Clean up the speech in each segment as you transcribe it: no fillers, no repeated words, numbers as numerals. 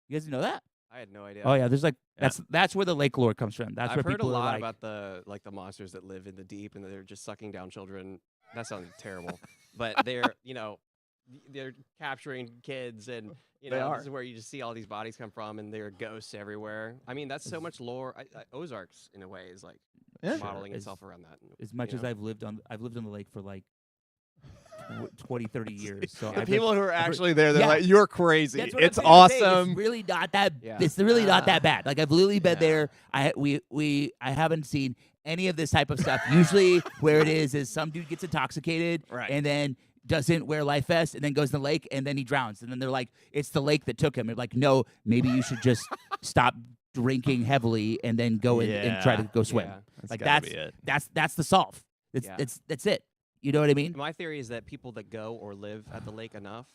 You guys know that? I had no idea. Oh yeah, there's like that's where the lake lore comes from. That's I've where heard a people lot are like, about the monsters that live in the deep and they're just sucking down children. That sounds terrible, but they're capturing kids and this is where you just see all these bodies come from and there are ghosts everywhere. I mean, that's so much lore. Ozarks in a way is like modeling itself around that. As much as I've lived on the lake for like 20, 30 years. So the people who are actually there, they're Yeah. like, "You're crazy. That's what It's I'm saying. I'm saying awesome." It's really not that. Yeah. It's really not that bad. Like I've literally been there. I haven't seen any of this type of stuff. Usually, where it is some dude gets intoxicated and then doesn't wear life vest and then goes in the lake and then he drowns and then they're like, it's the lake that took him. They're like, no, maybe you should just stop drinking heavily and then go in and try to go swim. Yeah. That's the solve. That's it. You know what I mean? My theory is that people that go or live at the lake enough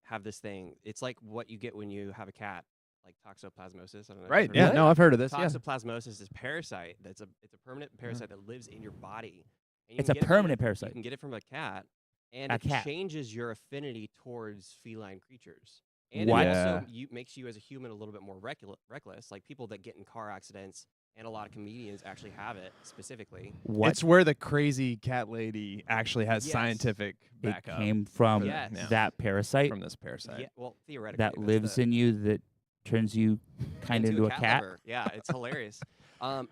have this thing. It's like what you get when you have a cat, like toxoplasmosis. I don't know. Right? Yeah. No, I've heard of this. Yeah. Toxoplasmosis is parasite. It's a permanent parasite that lives in your body. And you It's can a get it permanent from, parasite. You can get it from a cat, and it changes your affinity towards feline creatures. And it also makes you as a human a little bit more reckless. Like people that get in car accidents. And a lot of comedians actually have it specifically. It's where the crazy cat lady actually has scientific backup. It came from that parasite. From this parasite. Yeah, well, theoretically. That lives in you that turns you kind of into a cat. Lover. Yeah, it's hilarious. It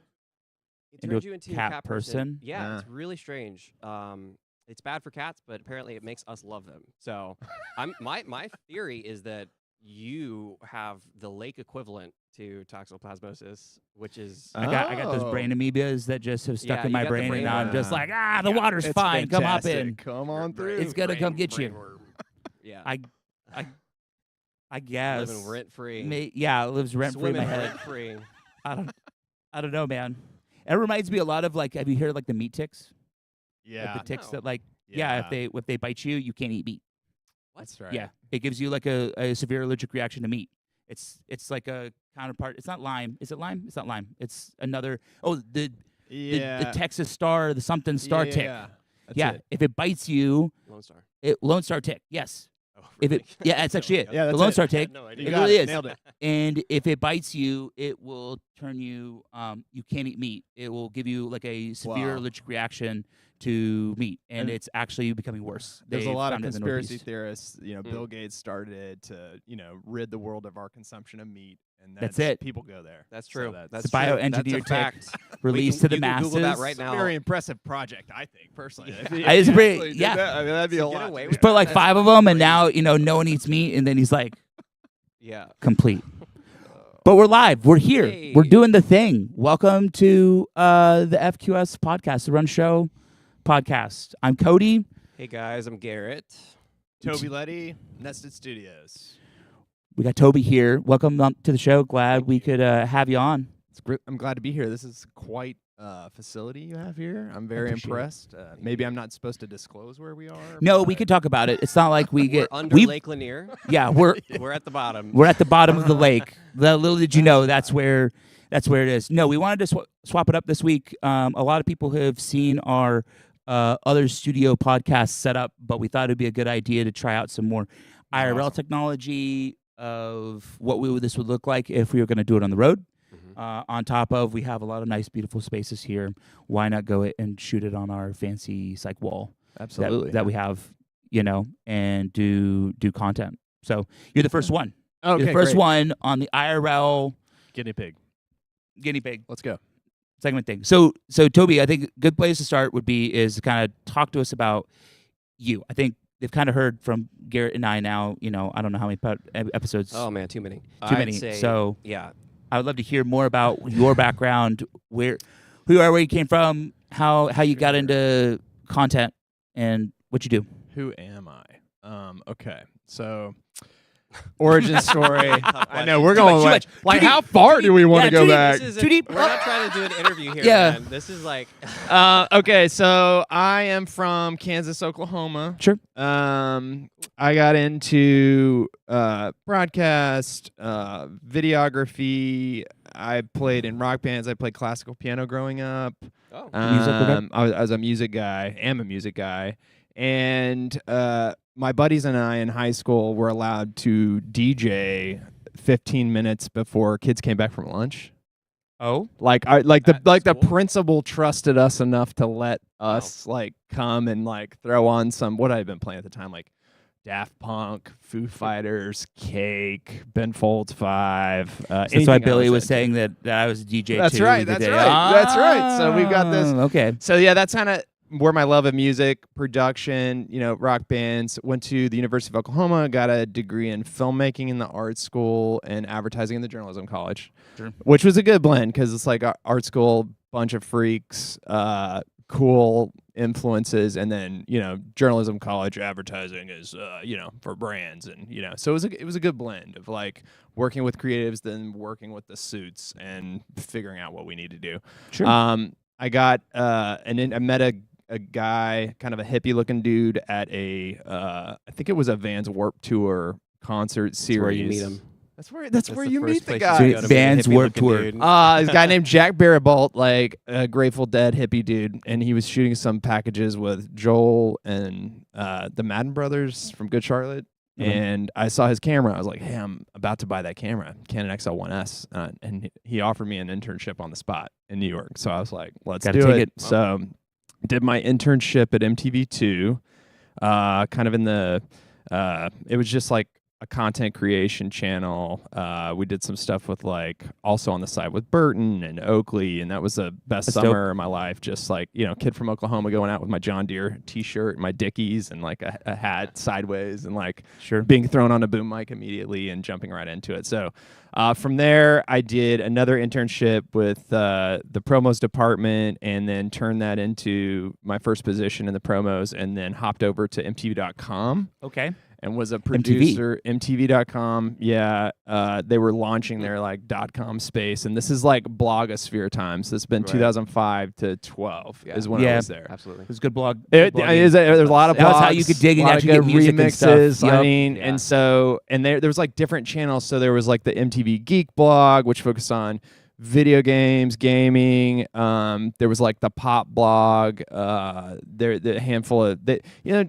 into turns you into a cat person. Yeah, it's really strange. It's bad for cats, but apparently it makes us love them. So my theory is that you have the lake equivalent to toxoplasmosis, which is I got those brain amoebas that just have stuck in my brain, and now I'm just like, the water's it's fine. Fantastic. Come hop in. Come on through. It's gonna come get you. Yeah. I guess living rent free. It lives rent free in my head. Rent free. I don't know, man. It reminds me a lot of like, have you heard like the meat ticks? Yeah. Like the ticks that like, if they bite you, you can't eat meat. That's right. Yeah, it gives you like a severe allergic reaction to meat. It's like a counterpart. It's not Lyme. Is it Lyme? It's not Lyme. It's another. Oh, the Texas Star, the something star tick. Yeah. If it bites you, Lone Star tick. Yes. Oh, really? That's actually it. Yeah, that's the Lone it. Star tick. No it idea. really is. Nailed it. And if it bites you, it will turn you. You can't eat meat. It will give you like a severe allergic reaction to meat, and it's actually becoming worse. There's a lot of conspiracy theorists. Bill Gates started to rid the world of our consumption of meat, and that's it. People go there. That's true. So that's the bioengineered tick released to the masses. Google that right now. It's a very impressive project, I think, personally. It's pretty. Yeah, that'd be a lot. Just put like 5 of them, and now no one eats meat, and then he's like, complete. But we're live. We're here. Hey. We're doing the thing. Welcome to the FQS podcast, the Run Show podcast. I'm Cody. Hey guys, I'm Garrett. Toby Letty, Nested Studios. We got Toby here. Welcome to the show. Glad we could have you on. It's great. I'm glad to be here. This is quite a facility you have here. I'm very impressed. Maybe I'm not supposed to disclose where we are. No, we could talk about it. It's not like we get under Lake Lanier. Yeah, we're at the bottom. We're at the bottom of the lake. Little did you know that's where it is. No, we wanted to swap it up this week. A lot of people have seen our other studio podcasts set up, but we thought it'd be a good idea to try out some more IRL technology of what this would look like if we were going to do it on the road. On top of, we have a lot of nice, beautiful spaces here. Why not go and shoot it on our fancy psych wall? Absolutely. That we have, and do content. So you're the first one. Okay, you're the first great. one on the IRL guinea pig. Let's go. Segment thing. So Toby, I think a good place to start would be is to kind of talk to us about you. I think they've kind of heard from Garrett and I now. I don't know how many episodes. Oh man, too many. Too many. So yeah, I would love to hear more about your background, who you are, where you came from, how you got into content, and what you do. Who am I? Okay, so origin story. I know we're going like how far do we want to go back? Too deep. We're not trying to do an interview here, Yeah. man. This is like okay, so I am from Kansas, Oklahoma. Sure. I got into broadcast, videography. I played in rock bands. I played classical piano growing up. Oh. Music, okay. I was a music guy. Am a music guy. And my buddies and I in high school were allowed to DJ 15 minutes before kids came back from lunch. Oh, The principal trusted us enough to let us like come and like throw on some what I had been playing at the time, like Daft Punk, Foo Fighters, Cake, Ben Folds 5. that's why Billy was saying that I was a DJ. That's too right. the That's day. right. That's right. So we've got this. Okay. So yeah, that's kind of where my love of music, production, rock bands. Went to the University of Oklahoma, got a degree in filmmaking in the art school and advertising in the journalism college, which was a good blend because it's like art school, bunch of freaks, cool influences, and then journalism college advertising is for brands, and so it was a good blend of like working with creatives, then working with the suits and figuring out what we need to do. Sure. I got I met a guy, kind of a hippie looking dude at a I think it was a Vans Warped Tour concert series. That's where you meet him. That's where you meet the guy. guy. Vans Warped Tour. This guy named Jack Barrett, like a Grateful Dead hippie dude, and he was shooting some packages with Joel and the Madden brothers from Good Charlotte. And I saw his camera. I was like, hey, I'm about to buy that camera, Canon XL1S. And he offered me an internship on the spot in New York. So I was like, let's do it. So did my internship at MTV2, kind of in the, it was just like a content creation channel. We did some stuff with like also on the side with Burton and Oakley, and that was the best summer of my life. Just like kid from Oklahoma going out with my John Deere T-shirt, and my Dickies, and like a hat sideways, and like being thrown on a boom mic immediately and jumping right into it. So from there, I did another internship with the promos department, and then turned that into my first position in the promos, and then hopped over to MTV.com. Okay. And was a producer, MTV.com. Yeah, they were launching their like .com space, and this is like blogosphere times. This has been 2005 to 12 is when I was there. Absolutely, it was a good blog. There's a lot of blogs. That was how you could dig and actually get music remixes. And stuff. I mean, and so there was like different channels. So there was like the MTV Geek blog, which focused on video games, gaming. There was like the pop blog. The handful of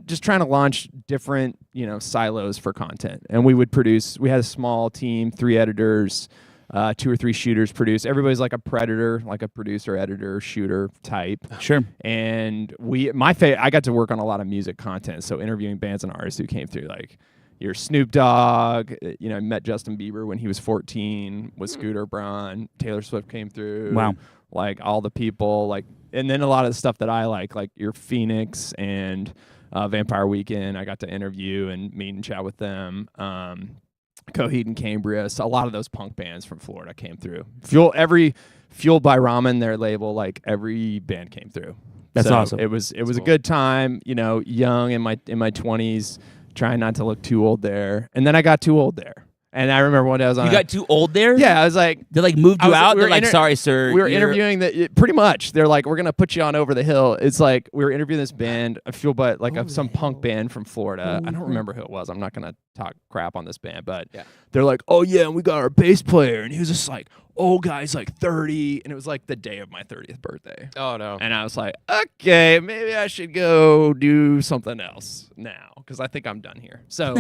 just trying to launch different silos for content. And we would produce. We had a small team, 3 editors, 2 or 3 shooters produce. Everybody's like a predator, like a producer, editor, shooter type. Sure. And I got to work on a lot of music content. So interviewing bands and artists who came through, like your Snoop Dogg, I met Justin Bieber when he was 14 with Scooter Braun. Taylor Swift came through. Wow. Like all the people, like, and then a lot of the stuff that I like your Phoenix and Vampire Weekend. I got to interview and meet and chat with them. Coheed and Cambria. So a lot of those punk bands from Florida came through. Fueled by Ramen, their label, like every band came through. That's awesome. It was cool. A good time, young in my 20s. Trying not to look too old there. And then I got too old there. And I remember one day I was on. You got too old there? Yeah, I was like. They like moved you out? They're like, sorry, sir. We were interviewing pretty much. They're like, we're going to put you on over the hill. It's like, we were interviewing this band, I feel, but like some punk band from Florida. I don't remember who it was. I'm not going to talk crap on this band, but they're like, oh yeah, and we got our bass player. And he was just like, old guy's like 30. And it was like the day of my 30th birthday. Oh no. And I was like, okay, maybe I should go do something else now, because I think I'm done here. So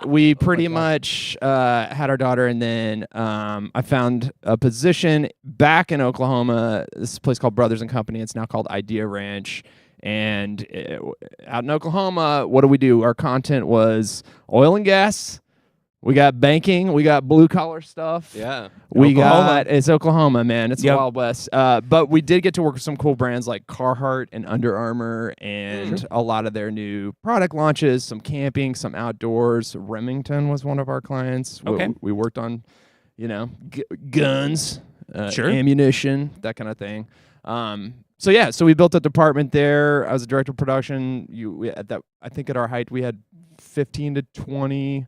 we pretty much had our daughter, and then I found a position back in Oklahoma, this place called Brothers and Company. It's now called Idea Ranch. And out in Oklahoma, what do? Our content was oil and gas. We got banking. We got blue collar stuff. Yeah. It's Oklahoma, man. It's the Wild West. But we did get to work with some cool brands like Carhartt and Under Armour, and a lot of their new product launches, some camping, some outdoors. Remington was one of our clients. Okay. We worked on, guns, ammunition, that kind of thing. So we built a department there. I was a director of production. I think at our height we had 15 to 20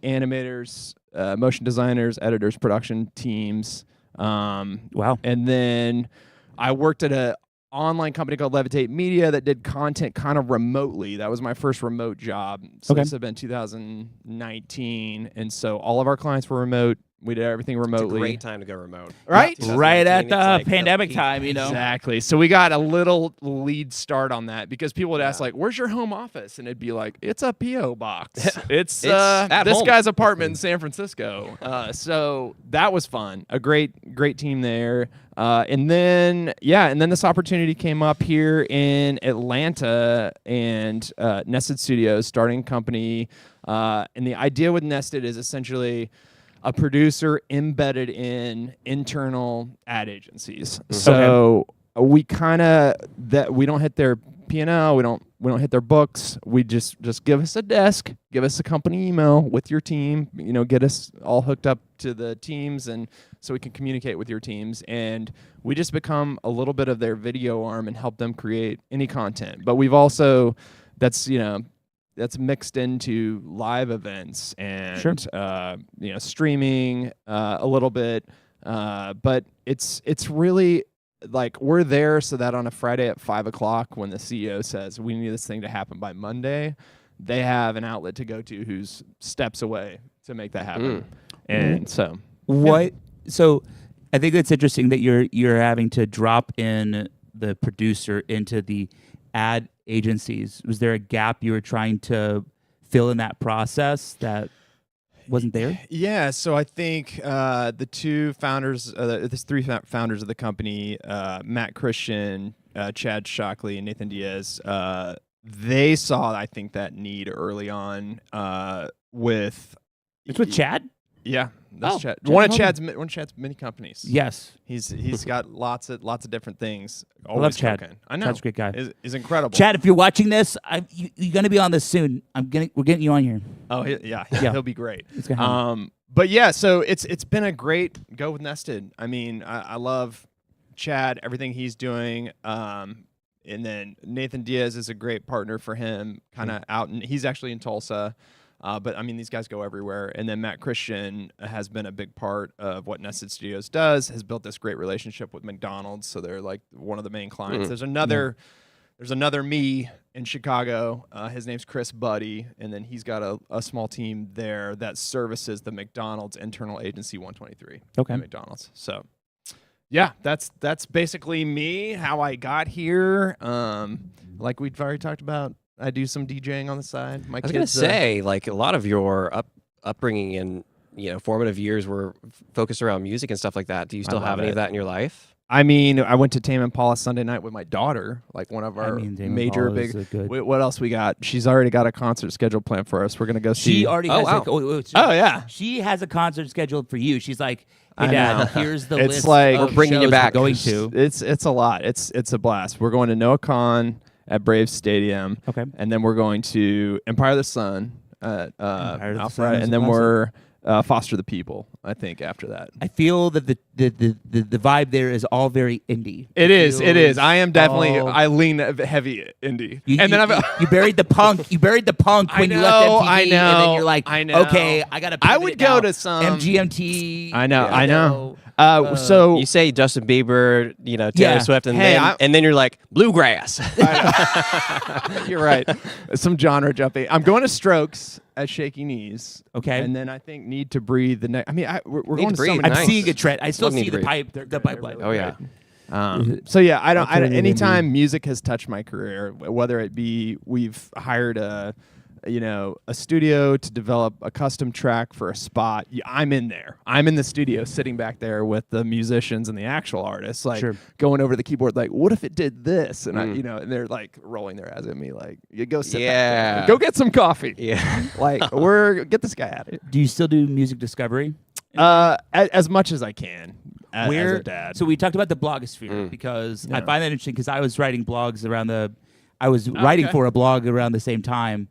animators, motion designers, editors, production teams. Wow. And then I worked at an online company called Levitate Media that did content kind of remotely. That was my first remote job. So this had been 2019. And so all of our clients were remote. We did everything It's remotely. a great time to go remote. Right? Right at 2019, the it's like pandemic peak. time, you know. Exactly. So we got a little lead start on that because people would ask Yeah. like, "Where's your home office?" And it'd be like, "It's a PO box. It's at this home." guy's apartment in San Francisco." So that was fun. A great team there. And then this opportunity came up here in Atlanta and Nested Studios, starting company. And the idea with Nested is essentially a producer embedded in internal ad agencies. So we kind of we don't hit their P&L, we don't hit their books. We just give us a desk, give us a company email with your team, get us all hooked up to the teams and so we can communicate with your teams, and we just become a little bit of their video arm and help them create any content. But we've also that's mixed into live events and streaming a little bit, but it's really like we're there so that on a Friday at 5:00 when the CEO says we need this thing to happen by Monday, they have an outlet to go to who's steps away to make that happen. And so So I think it's interesting that you're having to drop in the producer into the ad agencies. Was there a gap you were trying to fill in that process that wasn't there? Yeah, so I think the two founders, there's three founders of the company, Matt Christian, Chad Shockley, and Nathan Diaz. They saw, I think, that need early on with. It's with Chad? Yeah, that's Chad. Chad One of Hogan. Chad's many companies. Yes. He's got lots of different things. I love Always Chad. cooking. I know. Chad's a great guy. Is incredible. Chad, if you're watching this, you're going to be on this soon. We're getting you on here. Oh Yeah. he'll be great. It's gonna happen. But yeah, so it's been a great go with Nested. I mean, I love Chad, everything he's doing. And then Nathan Diaz is a great partner for him, kind of out, and he's actually in Tulsa. But I mean, these guys go everywhere. And then Matt Christian has been a big part of what Nested Studios does, has built this great relationship with McDonald's. So they're like one of the main clients. There's another me in Chicago. His name's Chris Buddy. And then he's got a small team there that services the McDonald's internal agency 123 at McDonald's. So yeah, that's basically me, how I got here. Like we've already talked about, I do some DJing on the side. I was going to say, like, a lot of your upbringing and formative years were focused around music and stuff like that. Do you still have any of that in your life? I mean, I went to Tame Impala Sunday night with my daughter, like one of our major big. What else we got? She's already got a concert scheduled planned for us. We're gonna go see. She already has. Oh yeah. She has a concert scheduled for you. She's like, "Hey, Dad, here's the It's list like of we're bringing you shows back. we're going to." It's a lot. It's a blast. We're going to Noah Khan at Braves Stadium. Okay. And then we're going to Empire of the Sun at Empire of the Alpharetta, Sun is and then awesome. we're Foster the People, I think, after that. I feel that the vibe there is all very indie. It is. feels I am definitely. all- I lean heavy indie. You, and then you buried the punk. You buried the punk when you left MTV. I And then know, you're like, I know. okay, I gotta. I pivot would it go now. to some MGMT. I know. you I know. So You say Justin Bieber, Taylor Yeah. Swift, and Hey, and then you're like bluegrass. you're right. Some genre jumping. I'm going to Strokes at Shaky Knees. Okay. And then I think Need to Breathe the next. I mean, we're Need going to to Breathe, so many. I'm Nice. seeing a trend. I still Love Need see to the Breathe. pipe. The pipeline. Oh yeah. So yeah, I I'll put it in anytime music has touched my career, whether it be we've hired a studio to develop a custom track for a spot, I'm in there. I'm in the studio sitting back there with the musicians and the actual artists, like going over the keyboard, like, what if it did this? And and they're like rolling their eyes at me, like, you go sit back there. Go get some coffee. Yeah. Like, get this guy out of here. Do you still do music discovery? As much as I can. As a dad. So we talked about the blogosphere because I find that interesting because I was writing blogs around I was writing for a blog around the same time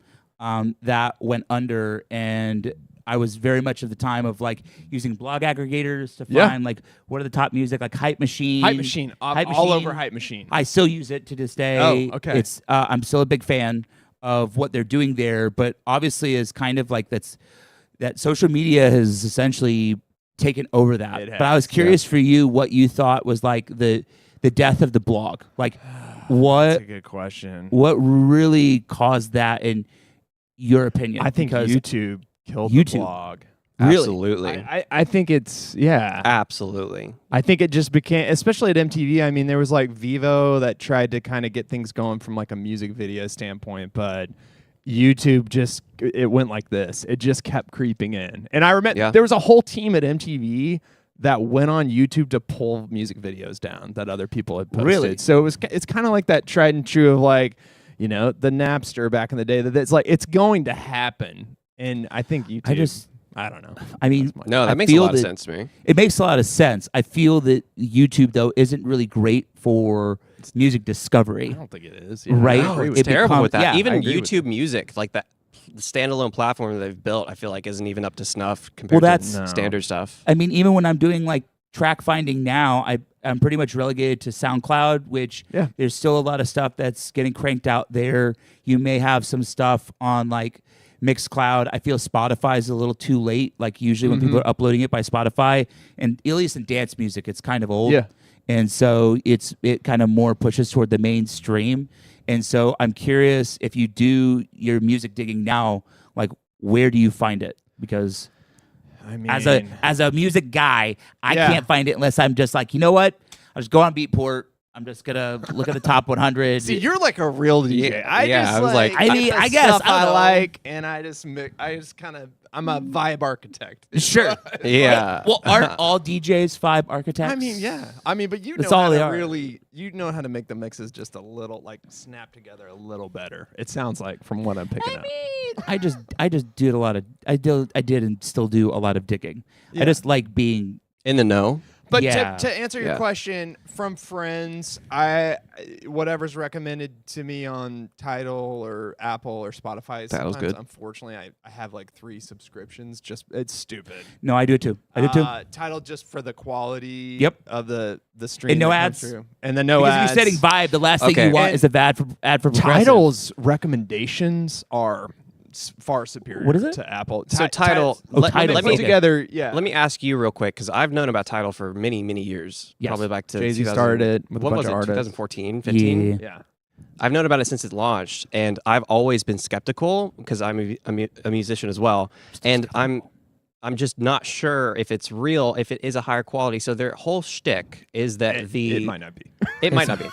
that went under, and I was very much of the time of like using blog aggregators to find like what are the top music, like Hype Machine. All over Hype Machine. I still use it to this day. Oh, okay. It's I'm still a big fan of what they're doing there, but obviously is kind of like that social media has essentially taken over that. It has, but I was curious for you what you thought was like the death of the blog. Like That's a good question. what really caused that in your opinion? I think because YouTube killed YouTube. the blog Really? Absolutely. I think it's Absolutely. I think it just became, especially at MTV. I mean, there was like Vivo that tried to kind of get things going from like a music video standpoint, but YouTube it went like this. It just kept creeping in. And I remember there was a whole team at MTV that went on YouTube to pull music videos down that other people had posted. Really? So it's kind of like that tried and true of like, the Napster back in the day, that it's like it's going to happen. And I think YouTube, I don't know. I mean, No, that makes a lot of sense to me. It makes a lot of sense. I feel that YouTube, though, isn't really great for music discovery. I don't think it is. Right? No, it's terrible with that. Yeah, Even I agree YouTube Music, like that standalone platform that they've built, I feel like isn't even up to snuff compared to standard stuff. I mean, even when I'm doing like track finding now, I'm pretty much relegated to SoundCloud, which there's still a lot of stuff that's getting cranked out there. You may have some stuff on like Mixcloud. I feel Spotify is a little too late. Like usually when people are uploading it by Spotify, and at least in dance music, it's kind of old. Yeah. And so it kind of more pushes toward the mainstream. And so I'm curious, if you do your music digging now, like where do you find it? Because I mean, as a music guy, I can't find it unless I'm just like, you know what? I'll just go on Beatport. I'm just gonna look at the top 100. See, you're like a real DJ. I was like, I mean, I guess I like, and I just kind of, I'm a vibe architect. Sure. Yeah. Well, aren't all DJs vibe architects? I mean, yeah. I mean, but That's all they are. you know how to make the mixes just a little, like, snap together a little better. It sounds like, from what I'm picking up. I just did a lot of, I did and still do a lot of digging. Yeah. I just like being in the know. But Yeah. to answer your question, from friends, whatever's recommended to me on Tidal or Apple or Spotify. Tidal's Sometimes, good. unfortunately, I have like 3 subscriptions. It's stupid. No, I do too. I do too. Tidal just for the quality of the stream. And no that comes ads. through. And the no Because ads. if you're setting vibe, the last thing Okay. you want And is a ad for progressive. Tidal's recommendations are far superior What is it? to Apple. So Tidal, Tidal. let put me together. Yeah. let me ask you real quick, because I've known about Tidal for many, many years. Yes. Probably back to Jay-Z 2000 started it with a what bunch was of it, artists. 2014, 15? Yeah. I've known about it since it launched, and I've always been skeptical because I'm a musician as well, and I'm just not sure if it's real, if it is a higher quality. So their whole shtick is that it might not be. It might not be.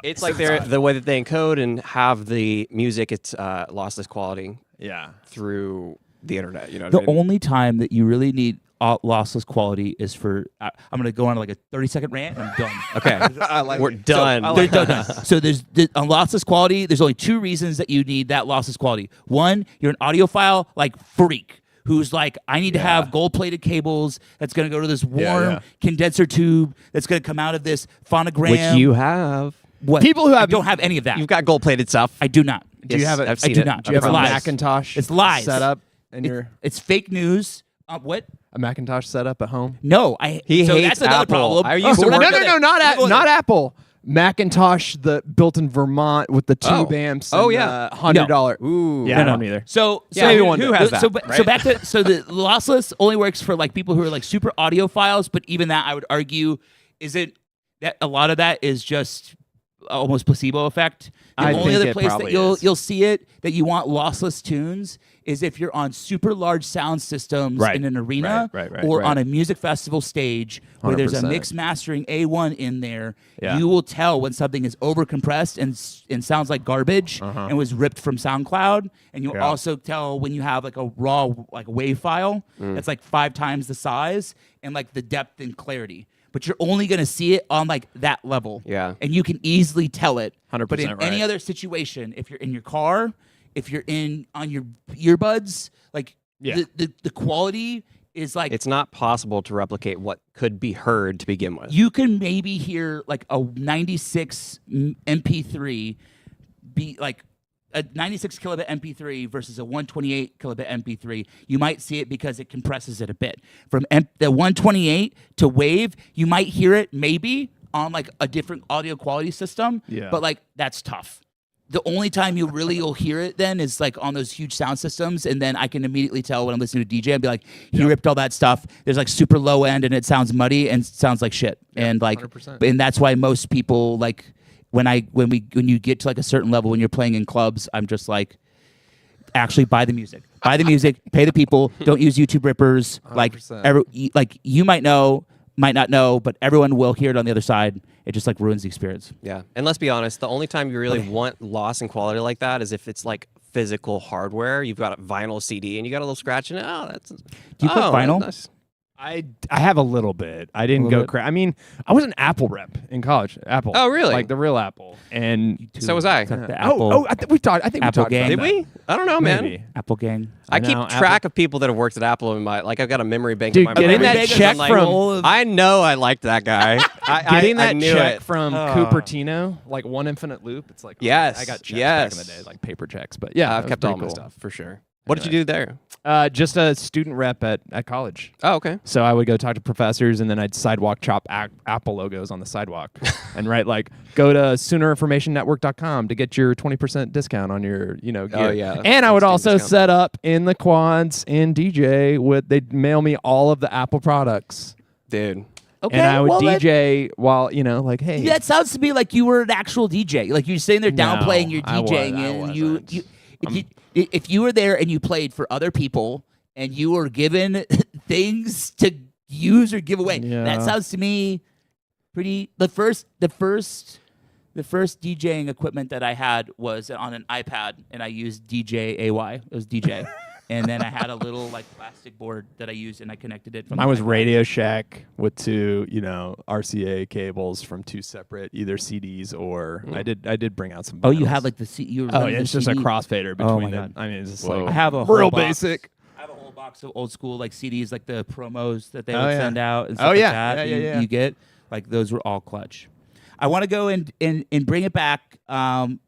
It's like the way that they encode and have the music. It's lossless quality. Yeah. Through the internet. You know. The what I mean? only time that you really need lossless quality is for I'm going to go on like a 30-second rant and I'm done. Okay. We're done. Done. So on lossless quality, there's only 2 reasons that you need that lossless quality. One, you're an audiophile like freak who's like, I need to have gold-plated cables that's going to go to this warm condenser tube that's going to come out of this phonogram. Which you have. What? People who I have don't have any of that. You've got gold-plated stuff. I do not. Do you have it? I've seen I do it. not. Do you have It's a lies. Macintosh? It's lies. Setup in your It's fake news. What? a Macintosh setup at home? No, He so hates that's another Apple. problem. I used to We're work not with gonna- not Apple. Macintosh, the built in Vermont with the tube amps. Oh, and yeah. the $100. Ooh. Yeah, I don't either. So Yeah, so who has that, So right? back to the lossless only works for like people who are like super audiophiles, but even that I would argue isn't that a lot of that is just almost placebo effect. The I only think other it place that probably you'll is. see it that you want lossless tunes is if you're on super large sound systems Right. in an arena Right, or right. on a music festival stage where there's a 100%. mix mastering A1 in there. Yeah. You will tell when something is overcompressed and sounds like garbage and was ripped from SoundCloud. And you'll Yeah. also tell when you have like a raw like wave file that's like 5 times the size and like the depth and clarity. But you're only going to see it on like that level. Yeah. And you can easily tell it. 100% But in any right. other situation, if you're in your car, if you're on your earbuds, like the quality is like It's not possible to replicate what could be heard to begin with. you can maybe hear like a 96 MP3 be like a 96 kilobit MP3 versus a 128 kilobit MP3. You might see it because it compresses it a bit. From the 128 to wave, you might hear it maybe on like a different audio quality system, but like that's tough. The only time you'll hear it then is like on those huge sound systems, and then I can immediately tell when I'm listening to a DJ and be like, he ripped all that stuff. There's like super low end and it sounds muddy and sounds like shit. And like 100%. and that's why most people like when you get to like a certain level when you're playing in clubs, I'm just like actually buy the music. Buy the music, pay the people. Don't use YouTube rippers. 100%. Like you might know, might not know, but everyone will hear it on the other side. It just like ruins the experience. Yeah, and let's be honest, the only time you really want loss in quality like that is if it's like physical hardware. You've got a vinyl CD and you got a little scratch in it. Oh, that's. Do you put vinyl? Nice. I have a little bit. I didn't go crazy. I mean, I was an Apple rep in college. Apple. Oh, really? Like the real Apple. And so was I. The Apple. I think we talked Apple about gang. that. Did we? I don't know, man. Maybe. Apple gang. I keep track of people that have worked at Apple in my I've got a memory bank. Dude, in my getting memory that bank. check I'm from I know I liked that guy. Getting I that knew check it. from Cupertino, like one infinite loop. It's like Yes, I got checks yes. back in the day, like paper checks. But yeah, I've kept all my stuff for sure. What did you do there? Just a student rep at college. Oh, okay. So I would go talk to professors, and then I'd sidewalk chop Apple logos on the sidewalk, and write like, go to soonerinformationnetwork.com to get your 20% discount on your gear. Oh yeah. And I would also discount. set up in the quads in DJ. They'd mail me all of the Apple products, Dude. Okay, and I would well, DJ while like, hey. that sounds to me like you were an actual DJ. Like you're sitting there downplaying your I DJing, wasn't. and if you were there and you played for other people and you were given things to use or give away, that sounds to me pretty. The first DJing equipment that I had was on an iPad, and I used DJ AY. It was DJ. And then I had a little like plastic board that I used, and I connected it from. Mine was iPad. Radio Shack with two, RCA cables from two separate either CDs or I did bring out some. Oh, you vinyls. had like the you were Oh running yeah, the it's just a CD. crossfader Oh between my them. God. I mean, it's just Whoa. like I have a real whole box. basic. I have a whole box of old school like CDs, like the promos that they Oh, would yeah. send out and Oh, stuff like yeah. that. Yeah, yeah. You get like those were all clutch. I want to go and bring it back around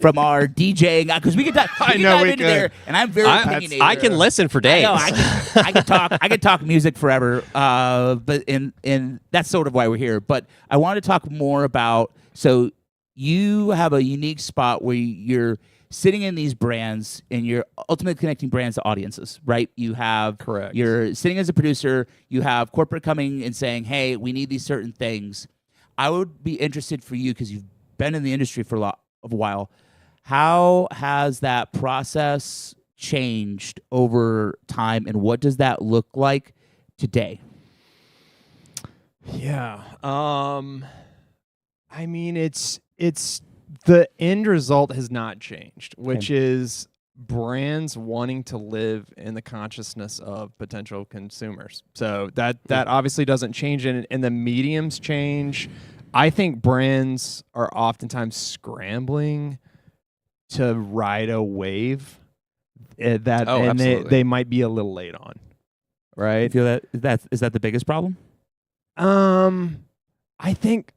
from our DJing because we can dive into there, and I'm very opinionated. I can listen for days. I can talk. I can talk music forever. But in that's sort of why we're here. But I want to talk more about. So you have a unique spot where you're sitting in these brands and you're ultimately connecting brands to audiences, right? You have Correct. You're sitting as a producer. You have corporate coming and saying, "Hey, we need these certain things." I would be interested for you because you've been in the industry for a while. How has that process changed over time, and what does that look like today? Yeah. I mean, it's the end result has not changed, which is brands wanting to live in the consciousness of potential consumers. So that obviously doesn't change, and the mediums change. I think brands are oftentimes scrambling to ride a wave and absolutely. they might be a little late on, You right? feel is that the biggest problem? I think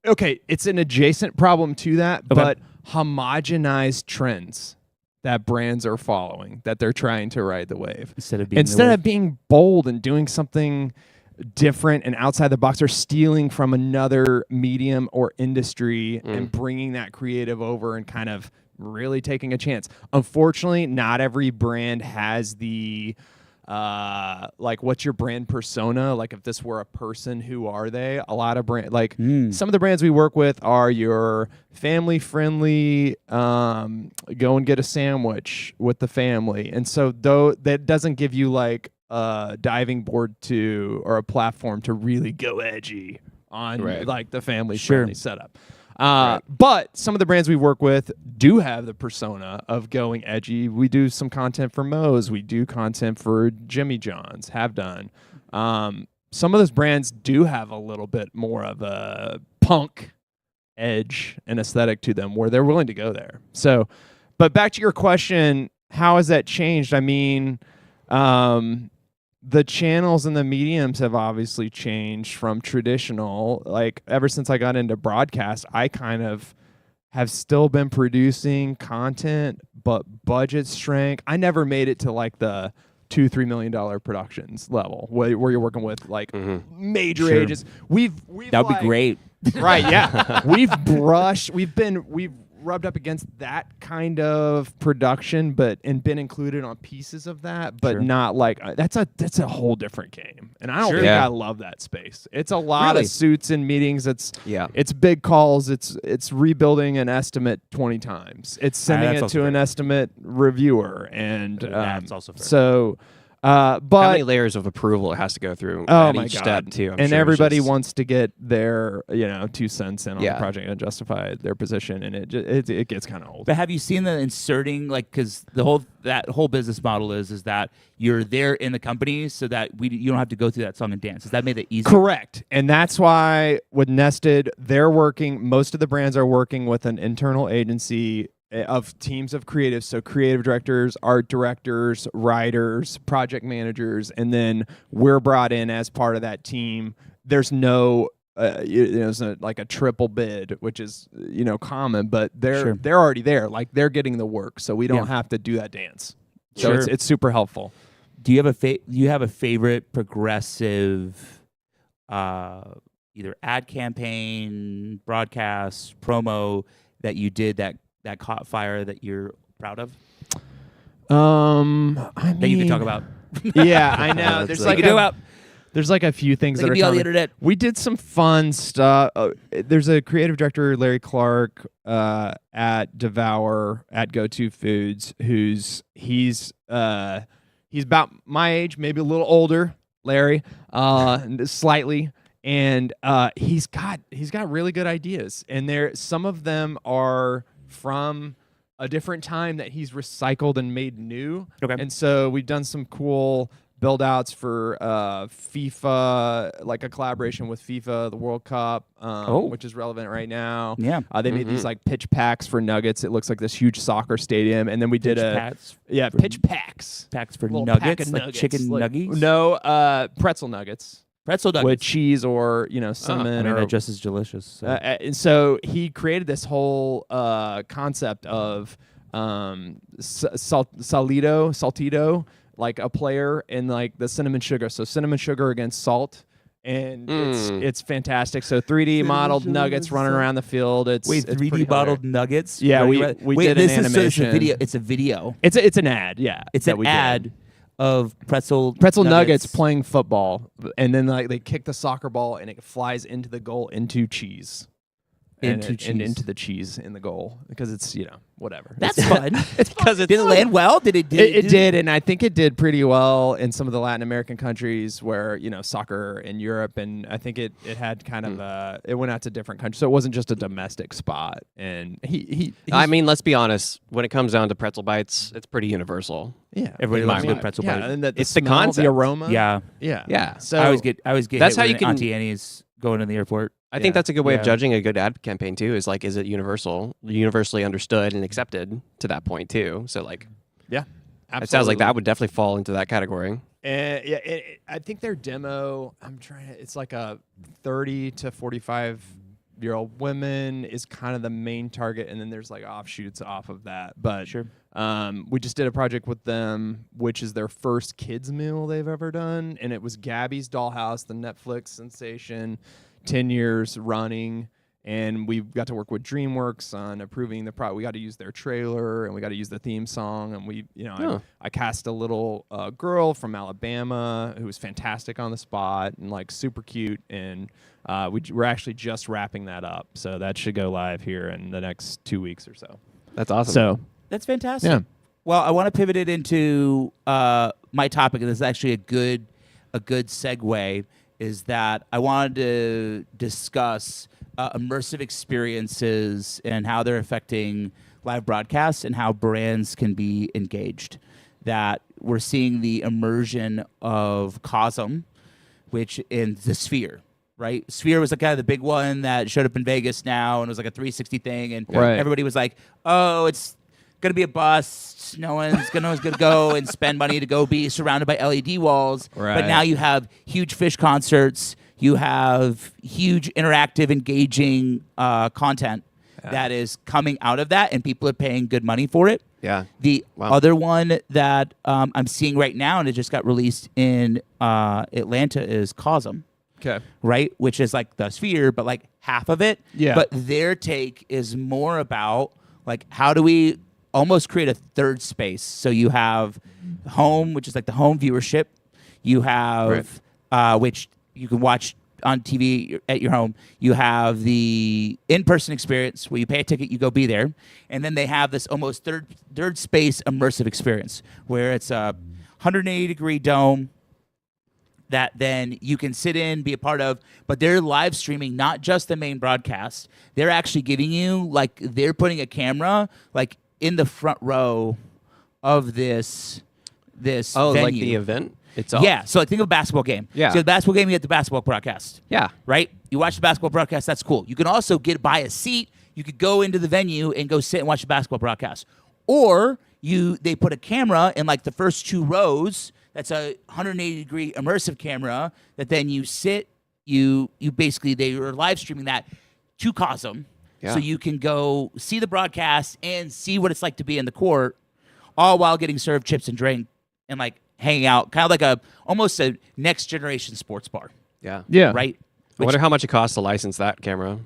it's an adjacent problem to that, Okay. but homogenized trends that brands are following, that they're trying to ride the wave. Instead of Being bold and doing something different and outside the box, or stealing from another medium or industry and bringing that creative over and kind of really taking a chance. Unfortunately, not every brand has the what's your brand persona? Like if this were a person, who are they? A lot of some of the brands we work with are your family friendly, go and get a sandwich with the family. And so though that doesn't give you like a diving board or a platform to really go edgy on like the family friendly setup. But some of the brands we work with do have the persona of going edgy. We do some content for Moe's. We do content for Jimmy John's, have done. Some of those brands do have a little bit more of a punk edge and aesthetic to them where they're willing to go there. So, but back to your question, how has that changed? I mean, the channels and the mediums have obviously changed from traditional. Like ever since I got into broadcast, I kind of have still been producing content, but budget shrank. I never made it to like the $2-3 million productions level where you're working with like major agents. We've that would be great. Right, yeah. We've rubbed up against that kind of production, and been included on pieces of that, but not like that's a whole different game. And I don't think I love that space. It's a lot of suits and meetings. It's big calls. It's rebuilding an estimate 20 times. It's sending it to an estimate reviewer, and that's also fair. So. But how many layers of approval it has to go through at each step too? And everybody wants to get their 2 cents in on the project and justify their position, and it gets kind of old. But have you seen the inserting, like, because that whole business model is that you're there in the company so that you don't have to go through that song and dance. Does that make it easier? Correct. And that's why with Nested, most of the brands are working with an internal agency of teams of creatives, so creative directors, art directors, writers, project managers, and then we're brought in as part of that team. There's no it's like a triple bid, which is common, but they're already there, like they're getting the work, so we don't have to do that dance. So it's super helpful. Do you have a favorite progressive either ad campaign, broadcast, promo that you did that caught fire that you're proud of? That you can talk about. Yeah, I know. There's like a few things that are on the internet. We did some fun stuff. There's a creative director, Larry Clark, at Devour at Go-To Foods, he's about my age, maybe a little older, Larry, slightly. And he's got really good ideas, and some of them are from a different time that he's recycled and made new. Okay. And so we've done some cool build outs for FIFA, like a collaboration with FIFA, the World Cup, which is relevant right now. Yeah. They made these like pitch packs for Nuggets. It looks like this huge soccer stadium. And then we did pitch packs. Packs for Nuggets, like chicken nuggies? No, pretzel nuggets. Pretzel nuggets with cheese or cinnamon. They're just as delicious. So. And so he created this whole concept of saltito, like a player, and like the cinnamon sugar. So cinnamon sugar against salt, and it's fantastic. So 3D modeled nuggets running around the field. It's 3D modeled nuggets. Yeah, we did an animation. It's a video. It's an ad. Yeah, it's an ad. Of pretzel nuggets playing football, and then like they kick the soccer ball and it flies into the goal into cheese. And into the cheese in the goal, because it's whatever. That's fun. It's because did it land well? Did it? It did, and I think it did pretty well in some of the Latin American countries where soccer in Europe, and I think it had kind of it went out to different countries, so it wasn't just a domestic spot. And I mean, let's be honest. When it comes down to pretzel bites, it's pretty universal. Yeah, everybody loves a good pretzel bite. And it's the smell, concept, the aroma. Yeah. So I always get. That's how you can. Auntie Annie's going to the airport. I think that's a good way of judging a good ad campaign too. Is like, is it universally understood and accepted to that point too? So like, absolutely. It sounds like that would definitely fall into that category. I think their demo. It's like a 30 to 45-year-old women is kind of the main target, and then there's like offshoots off of that. But we just did a project with them, which is their first kids meal they've ever done, and it was Gabby's Dollhouse, the Netflix sensation. 10 years running, and we got to work with DreamWorks on approving the product. We got to use their trailer, and we got to use the theme song, and I cast a little girl from Alabama who was fantastic on the spot and like super cute, and we're actually just wrapping that up, so that should go live here in the next 2 weeks or so. That's awesome. So that's fantastic. Yeah. Well, I want to pivot it into my topic, and this is actually a good segue. Is that I wanted to discuss immersive experiences and how they're affecting live broadcasts and how brands can be engaged. That we're seeing the immersion of Cosm, which in the Sphere, right? Sphere was like kind of the big one that showed up in Vegas now, and it was like a 360 thing, and everybody was like, "Oh, it's gonna be a bust. No one's gonna go and spend money to go be surrounded by LED walls." Right. But now you have huge Fish concerts. You have huge interactive, engaging content that is coming out of that, and people are paying good money for it. Yeah. The other one that I'm seeing right now, and it just got released in Atlanta, is Cosm. Okay. Right, which is like the Sphere, but like half of it. Yeah. But their take is more about like how do we almost create a third space? So you have home, which is like the home viewership. You have which you can watch on TV at your home. You have the in-person experience where you pay a ticket, you go be there, and then they have this almost third space immersive experience where it's a 180-degree dome that then you can sit in, be a part of, but they're live streaming not just the main broadcast. They're actually giving you, like, they're putting a camera like in the front row of this venue. Like the event itself? Yeah, so like think of a basketball game. Yeah. So the basketball game, you get the basketball broadcast. Yeah. Right? You watch the basketball broadcast, that's cool. You can also buy a seat. You could go into the venue and go sit and watch the basketball broadcast. Or they put a camera in like the first 2 rows. That's a 180-degree immersive camera that then you sit, you basically, they are live streaming that to COSM. Yeah. So you can go see the broadcast and see what it's like to be in the court, all while getting served chips and drink and like hanging out, kind of like almost a next generation sports bar. Yeah. Yeah. Right? I wonder how much it costs to license that camera.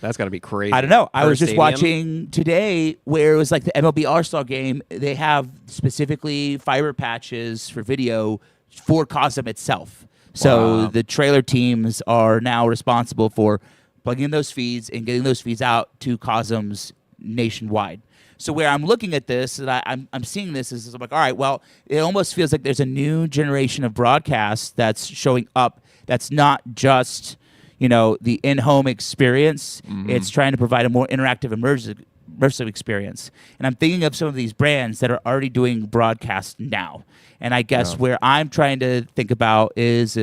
That's got to be crazy. I don't know. I Per was just stadium? watching today where it was like the MLB All-Star game. They have specifically fiber patches for video for COSM itself. So Wow. the trailer teams are now responsible for plugging in those feeds and getting those feeds out to COSMs nationwide. So where I'm looking at this and I'm seeing this is I'm like, all right, well, it almost feels like there's a new generation of broadcasts that's showing up that's not just the in-home experience. It's trying to provide a more interactive, immersive experience. And I'm thinking of some of these brands that are already doing broadcast now. And I guess where I'm trying to think about is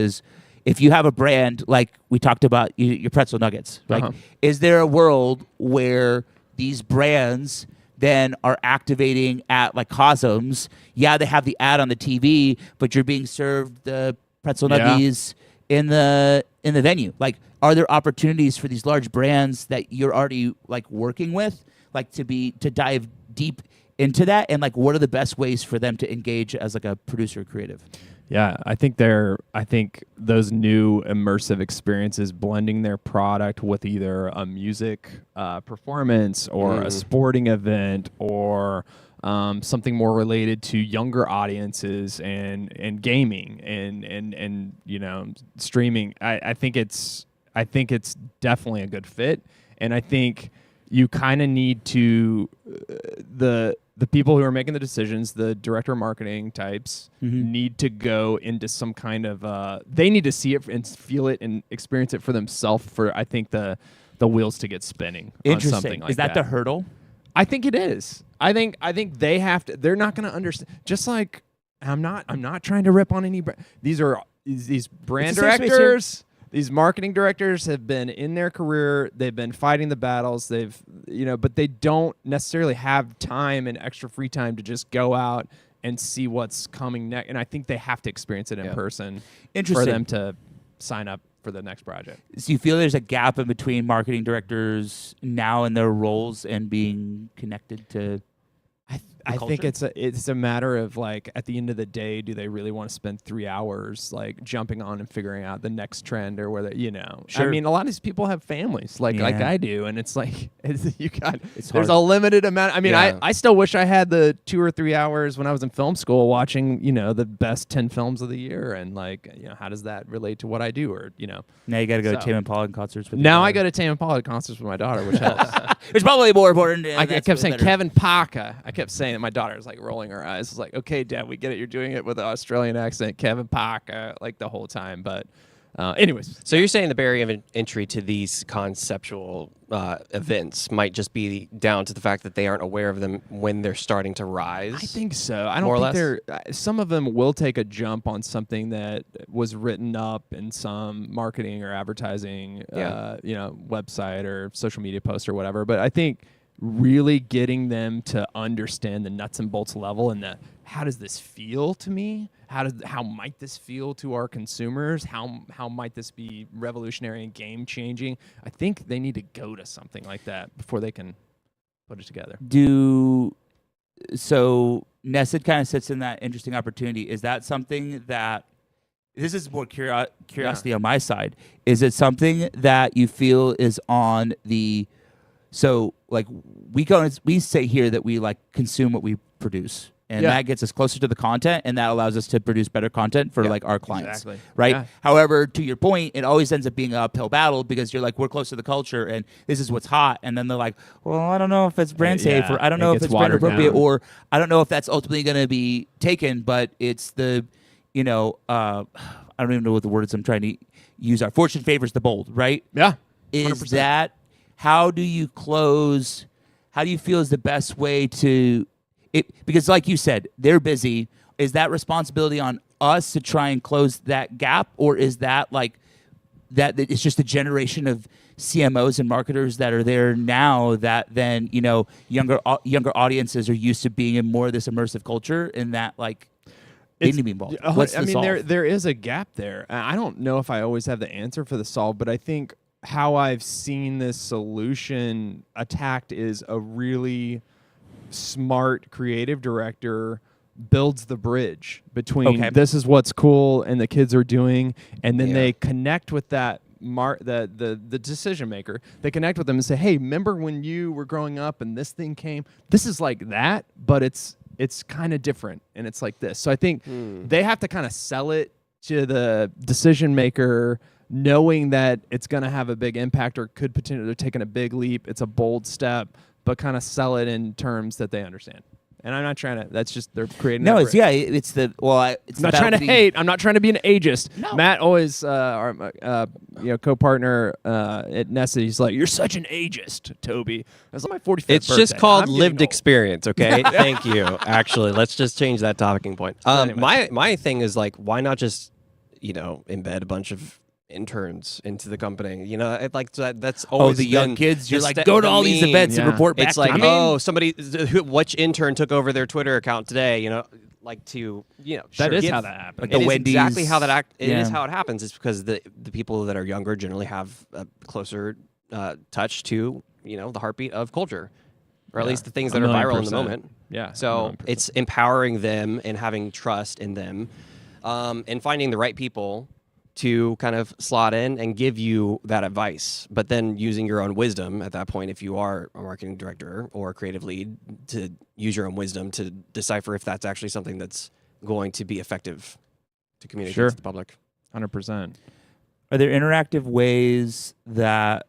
if you have a brand like we talked about your pretzel nuggets, like is there a world where these brands then are activating at like COSMs? Yeah, they have the ad on the TV, but you're being served the pretzel nuggies in the venue. Like, are there opportunities for these large brands that you're already like working with, like to dive deep into that, and like what are the best ways for them to engage as like a producer or creative? Yeah, I think those new immersive experiences, blending their product with either a music performance or a sporting event or something more related to younger audiences and gaming and streaming. I think it's definitely a good fit, and I think you kind of need to the people who are making the decisions, the director of marketing types, need to go into some kind of they need to see it and feel it and experience it for themselves for I think the wheels to get spinning. Interesting. On something like Is that the hurdle? I think it is. I think they have to. They're not going to understand. Just like I'm not trying to rip on any brand. These brand directors. These marketing directors have been in their career. They've been fighting the battles. But they don't necessarily have time and extra free time to just go out and see what's coming next. And I think they have to experience it in person for them to sign up for the next project. So you feel there's a gap in between marketing directors now and their roles and being connected to I think it's a matter of like at the end of the day, do they really want to spend 3 hours like jumping on and figuring out the next trend or whether Sure. I mean, a lot of these people have families like I do, and it's like there's hard. a limited amount. I mean, I still wish I had the 2 or 3 hours when I was in film school watching the best 10 films of the year, and like how does that relate to what I do or now you got to go to Tame Impala concerts with now I go to Tame Impala concerts with my daughter, which helps. It's probably more important. I kept saying Kevin Parker. I kept saying it. My daughter's like rolling her eyes. It's like, okay, Dad, we get it. You're doing it with an Australian accent, Kevin Parker, like the whole time. But anyways. So you're saying the barrier of entry to these conceptual events might just be down to the fact that they aren't aware of them when they're starting to rise? I think so. I More or don't think they're. Some of them will take a jump on something that was written up in some marketing or advertising, website or social media post or whatever. But I think really getting them to understand the nuts and bolts level and how does this feel to me? How might this feel to our consumers? How might this be revolutionary and game changing? I think they need to go to something like that before they can put it together. So Nested kind of sits in that interesting opportunity. Is that something that this is more curiosity on my side? Is it something that you feel is on the So like we say here that we like consume what we produce. And that gets us closer to the content, and that allows us to produce better content for like our clients, right? Yeah. However, to your point, it always ends up being an uphill battle because you're like, we're close to the culture, and this is what's hot, and then they're like, well, I don't know if it's brand safe, or I don't know if it's brand appropriate, or I don't know if that's ultimately going to be taken, but it's the, I don't even know what the words I'm trying to use are. Fortune favors the bold, right? Yeah. 100%. Is that how do you close? How do you feel is the best way to? Because like you said, they're busy. Is that responsibility on us to try and close that gap, or is that like that it's just a generation of CMOs and marketers that are there now that then younger audiences are used to being in more of this immersive culture, and that like they need to be involved. There is a gap there. I don't know if I always have the answer for the solve, but I think how I've seen this solution attacked is a really smart creative director builds the bridge between this is what's cool and the kids are doing, and then they connect with that the decision maker. They connect with them and say, hey, remember when you were growing up and this thing came? This is like that, but it's kind of different, and it's like this. So I think they have to kind of sell it to the decision maker, knowing that it's going to have a big impact or could potentially, they're taking a big leap. It's a bold step, but kind of sell it in terms that they understand. And I'm not trying to. That's just they're creating. No, it's it's the It's I'm not trying to hate. I'm not trying to be an ageist. No. Matt always, our co-partner at Nessa, he's like, "You're such an ageist, Toby." That's like my 45th It's birthday. just called I'm lived getting old. experience. Okay, thank you. Actually, let's just change that talking point. My thing is like, why not just embed a bunch of interns into the company? That's always the young been kids. You're the like, go to all these events and report back. It's like, which intern took over their Twitter account today? That is how that happens. Like it the is Wendy's. exactly how that It is how it happens. It's because the people that are younger generally have a closer touch to the heartbeat of culture, or at least the things that are viral in the moment. Yeah. So 100%. it's empowering them and having trust in them, and finding the right people to kind of slot in and give you that advice, but then using your own wisdom at that point, if you are a marketing director or a creative lead, to use your own wisdom to decipher if that's actually something that's going to be effective to communicate to the public. 100%. Are there interactive ways that,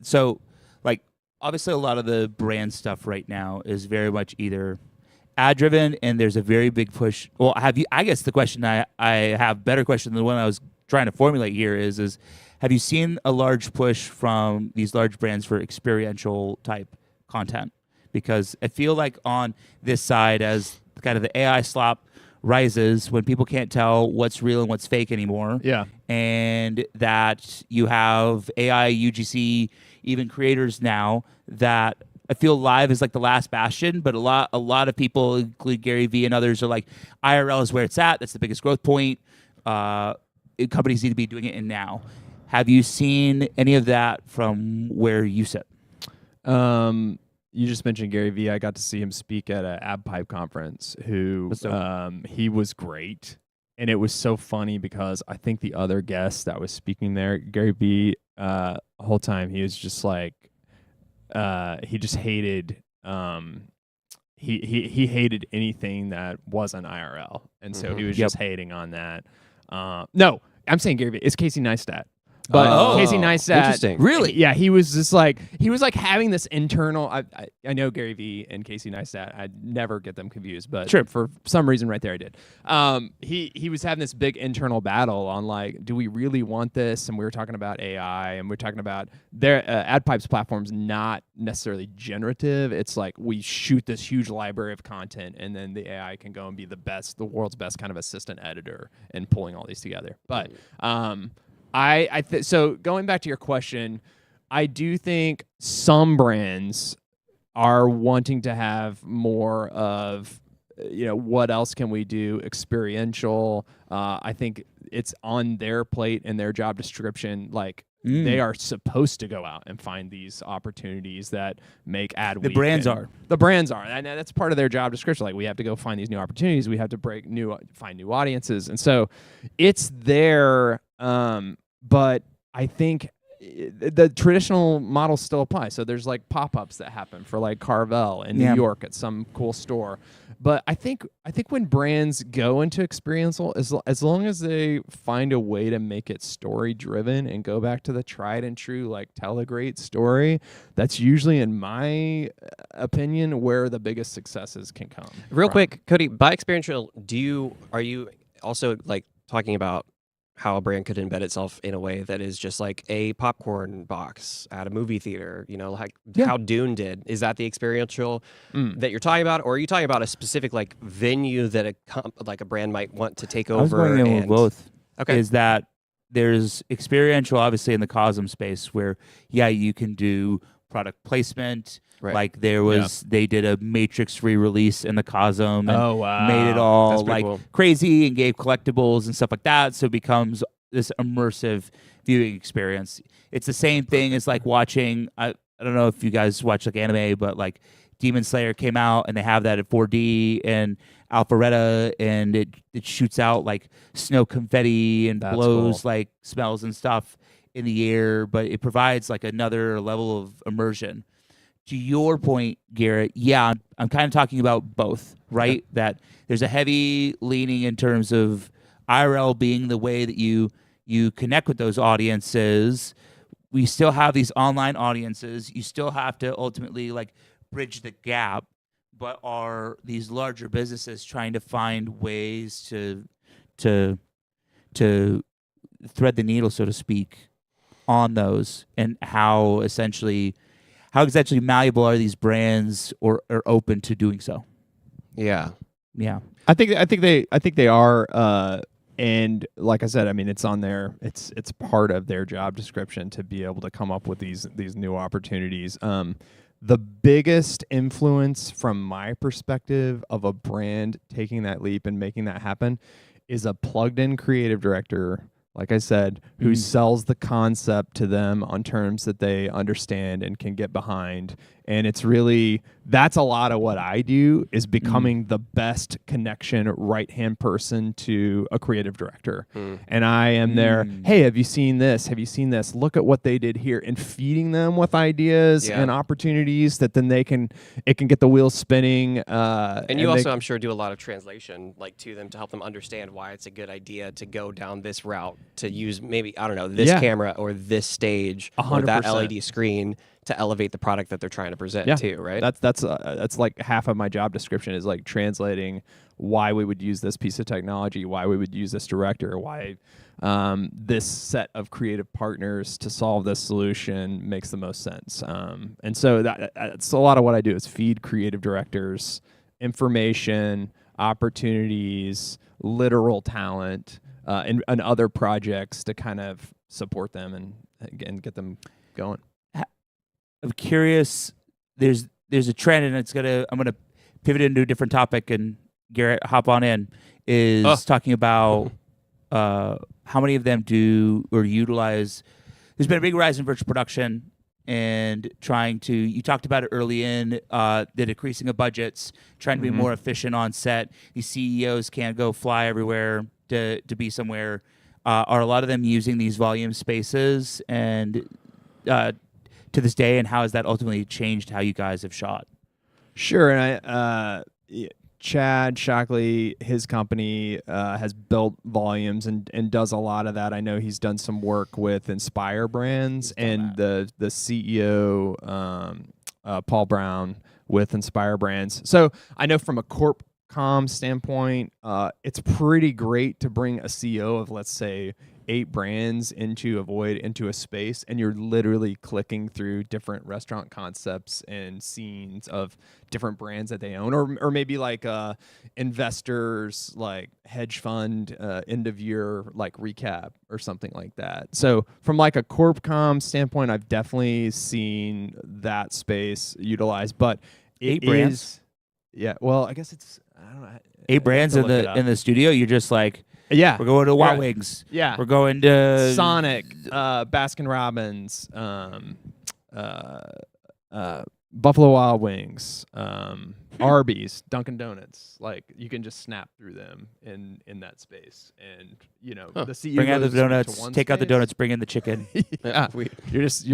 so like obviously a lot of the brand stuff right now is very much either ad driven, and there's a very big push. Well, I guess the question I have, better question than the one I was trying to formulate here is have you seen a large push from these large brands for experiential type content? Because I feel like on this side, as kind of the AI slop rises, when people can't tell what's real and what's fake anymore, and that you have AI, UGC, even creators now that I feel live is like the last bastion, but a lot of people, including Gary Vee and others, are like, IRL is where it's at. That's the biggest growth point. Companies need to be doing it in now. Have you seen any of that from where you sit? You just mentioned Gary Vee. I got to see him speak at an AbPipe conference. He was great, and it was so funny because I think the other guest that was speaking there, Gary Vee, the whole time he was just like. He just hated he hated anything that wasn't IRL, and so he was just hating on that. No, I'm saying Gary Vee. It's Casey Neistat. But Casey Neistat, interesting. Really? Yeah, he was having this internal. I know Gary Vee and Casey Neistat. I never get them confused, but for some reason, right there, I did. He was having this big internal battle on like, do we really want this? And we were talking about AI, and we're talking about their AdPipe's platform's not necessarily generative. It's like we shoot this huge library of content, and then the AI can go and be the world's best kind of assistant editor and pulling all these together. But so going back to your question, I do think some brands are wanting to have more of, what else can we do? Experiential. I think it's on their plate and their job description. Like they are supposed to go out and find these opportunities that make ad. The brands are. And that's part of their job description. Like we have to go find these new opportunities. We have to find new audiences, and so it's there. But I think the traditional models still apply. So there's like pop-ups that happen for like Carvel in New York at some cool store. But I think when brands go into experiential, as long as they find a way to make it story driven and go back to the tried and true, like tell a great story, that's usually, in my opinion, where the biggest successes can come. Real quick, Cody, by experiential, are you also like talking about how a brand could embed itself in a way that is just like a popcorn box at a movie theater, like how Dune did? Is that the experiential that you're talking about, or are you talking about a specific like venue that a brand might want to take over? I was going in with both. Okay. Is that there's experiential, obviously, in the Cosm space where, you can do product placement. Right. Like there was, they did a Matrix re-release in the Cosm and made it all like crazy and gave collectibles and stuff like that. So it becomes this immersive viewing experience. It's the same thing as like watching. I don't know if you guys watch like anime, but like Demon Slayer came out and they have that in 4D and Alpharetta, and it shoots out like snow confetti and blows like smells and stuff in the air, but it provides like another level of immersion. To your point, Garrett, I'm kind of talking about both, right? That there's a heavy leaning in terms of IRL being the way that you connect with those audiences. We still have these online audiences. You still have to ultimately like bridge the gap, but are these larger businesses trying to find ways to thread the needle, so to speak, on those, and how exactly malleable are these brands or are open to doing so? Yeah. I think they are. And like I said, I mean, it's on there. It's part of their job description to be able to come up with these new opportunities. The biggest influence from my perspective of a brand taking that leap and making that happen is a plugged-in creative director, like I said, who sells the concept to them on terms that they understand and can get behind. And that's a lot of what I do, is becoming the best connection right-hand person to a creative director. And I am there, hey, have you seen this? Have you seen this? Look at what they did here, and feeding them with ideas and opportunities that then it can get the wheels spinning. And you also, I'm sure, do a lot of translation like to them to help them understand why it's a good idea to go down this route, to use maybe, I don't know, this camera or this stage 100%. Or that LED screen to elevate the product that they're trying to present too, right? That's like half of my job description, is like translating why we would use this piece of technology, why we would use this director, why this set of creative partners to solve this solution makes the most sense. And so that's a lot of what I do, is feed creative directors information, opportunities, literal talent, and other projects to kind of support them and get them going. I'm curious. There's a trend, and I'm gonna pivot into a different topic. And Garrett, hop on in. Is talking about how many of them do or utilize. There's been a big rise in virtual production and trying to. You talked about it early in the decreasing of budgets, trying to be more efficient on set. These CEOs can't go fly everywhere to be somewhere. Are a lot of them using these volume spaces and to this day, and how has that ultimately changed how you guys have shot? Sure, and Chad Shockley, his company has built volumes and does a lot of that. I know he's done some work with Inspire Brands and the CEO Paul Brown with Inspire Brands. So I know from a corp comm standpoint, it's pretty great to bring a CEO of, let's say, 8 brands into a space, and you're literally clicking through different restaurant concepts and scenes of different brands that they own, or maybe like investors, like hedge fund end of year like recap or something like that. So from like a corp comm standpoint, I've definitely seen that space utilized, but 8 brands. Yeah, well, I guess it's, I don't know. 8 brands in the studio. You're just like, we're going to Wild Wings. Yeah, we're going to Sonic, Baskin Robbins, Buffalo Wild Wings, Arby's, Dunkin' Donuts. Like you can just snap through them in that space, and the CEO Bring out the goes to donuts. one Take out the space. donuts. Bring in the chicken. Yeah, you're just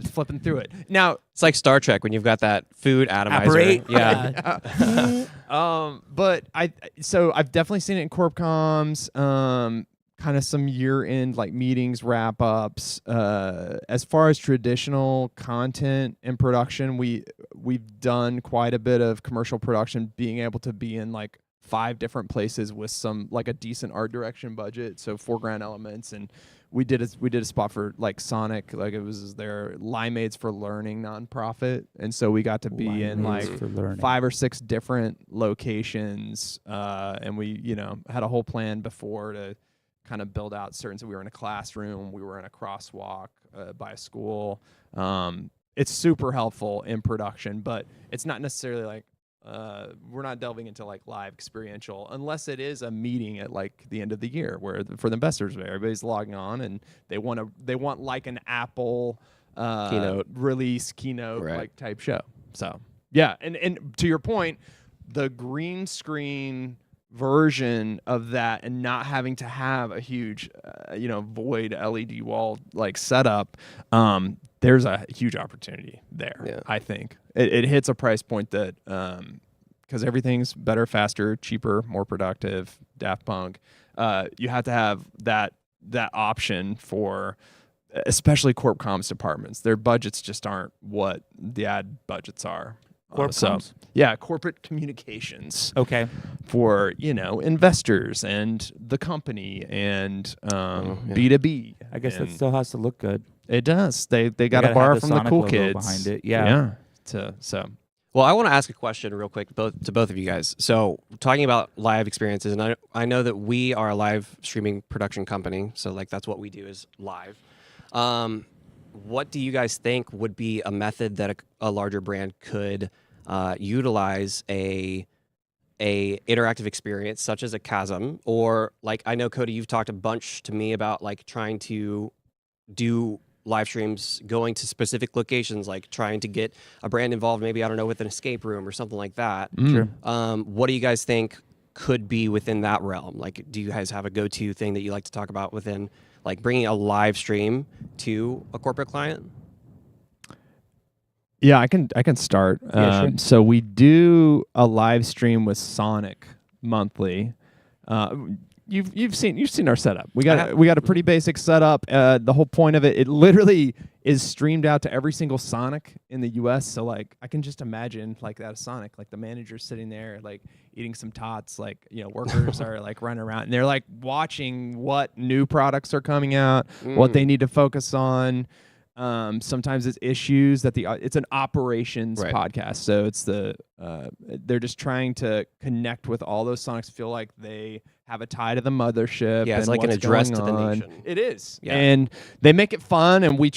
flipping through it. Now It's like Star Trek when you've got that food atomizer. Apparate. Yeah. But I've definitely seen it in corp comms, kind of some year-end like meetings, wrap-ups. As far as traditional content and production, we've done quite a bit of commercial production, being able to be in like 5 different places with some like a decent art direction budget, so $4,000 elements. And we did a spot for like Sonic, like it was their Limeades for Learning nonprofit, and so we got to be in like 5 or 6 different locations, and we had a whole plan before to kind of build out certain. So we were in a classroom, we were in a crosswalk by a school. It's super helpful in production, but it's not necessarily like we're not delving into like live experiential unless it is a meeting at like the end of the year where for the investors, everybody's logging on and they want like an Apple release keynote like type show. So yeah, and to your point, the green screen version of that and not having to have a huge void LED wall like setup, there's a huge opportunity there. Yeah. I think it hits a price point that because everything's better, faster, cheaper, more productive, Daft Punk, you have to have that option for especially corp comms departments. Their budgets just aren't what the ad budgets are. Corp comms? Yeah, corporate communications. Okay. For investors and the company and B2B. I guess that still has to look good. It does. They got to borrow from the cool kids behind it. Yeah. So. Well, I want to ask a question real quick to both of you guys. So talking about live experiences, and I know that we are a live streaming production company, so like that's what we do is live. What do you guys think would be a method that a larger brand could utilize a interactive experience such as a chasm, or like I know Cody, you've talked a bunch to me about like trying to do live streams, going to specific locations, like trying to get a brand involved, maybe I don't know, with an escape room or something like that. Sure. What do you guys think could be within that realm? Like, do you guys have a go-to thing that you like to talk about within, like bringing a live stream to a corporate client? Yeah, I can start. Yeah, sure. So we do a live stream with Sonic monthly. You've seen our setup. We got a pretty basic setup. The whole point of it literally is streamed out to every single Sonic in the U.S. So like I can just imagine like that Sonic, like the manager's sitting there like eating some tots, like workers are like running around and they're like watching what new products are coming out, what they need to focus on. Sometimes it's issues that it's an operations podcast. So it's they're just trying to connect with all those Sonics, feel like they have a tie to the mothership. Yeah, it's and like an what's address going to the on. nation. It is. Yeah. And they make it fun, and we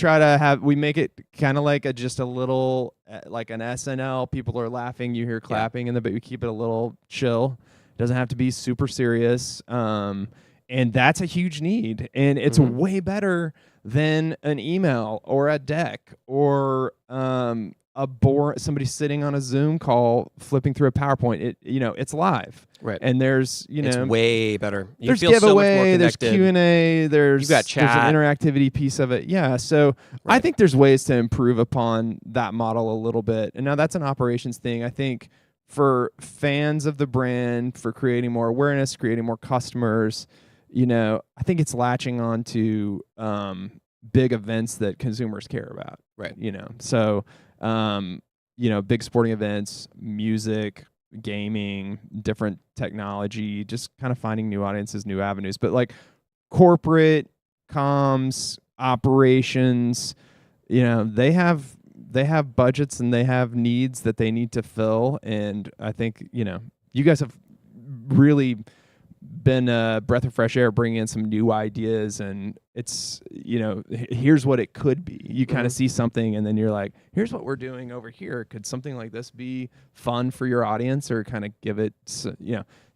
make it kind of like just a little, like an SNL. People are laughing, you hear clapping, but we keep it a little chill. It doesn't have to be super serious. And that's a huge need. And it's way better than an email or a deck or somebody sitting on a Zoom call flipping through a PowerPoint. It's live, right? And there's it's way better. You there's feel giveaway, so much more there's Q&A, you've got chat. There's an interactivity piece of it. Yeah, so I think there's ways to improve upon that model a little bit. And now that's an operations thing. I think for fans of the brand, for creating more awareness, creating more customers. I think it's latching on to big events that consumers care about. Right. So, big sporting events, music, gaming, different technology, just kind of finding new audiences, new avenues. But like corporate comms, operations, they have budgets and they have needs that they need to fill. And I think, you guys have really been a breath of fresh air, bringing in some new ideas, and it's here's what it could be. You kind of see something and then you're like, here's what we're doing over here. Could something like this be fun for your audience, or kind of give it it's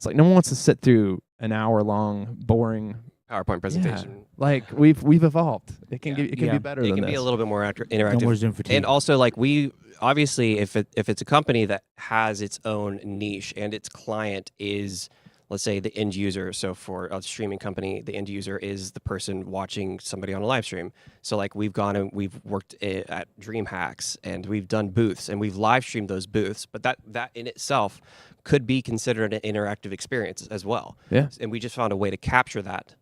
like no one wants to sit through an hour long boring PowerPoint presentation. Like we've evolved. It can be better It than can this. be a little bit more interactive. No more Zoom fatigue. And also, like, we obviously, if it's a company that has its own niche and its client is, let's say, the end user. So for a streaming company, the end user is the person watching somebody on a live stream. So like we've gone and we've worked at DreamHacks and we've done booths and we've live streamed those booths. But that in itself could be considered an interactive experience as well. Yeah. And we just found a way to capture that.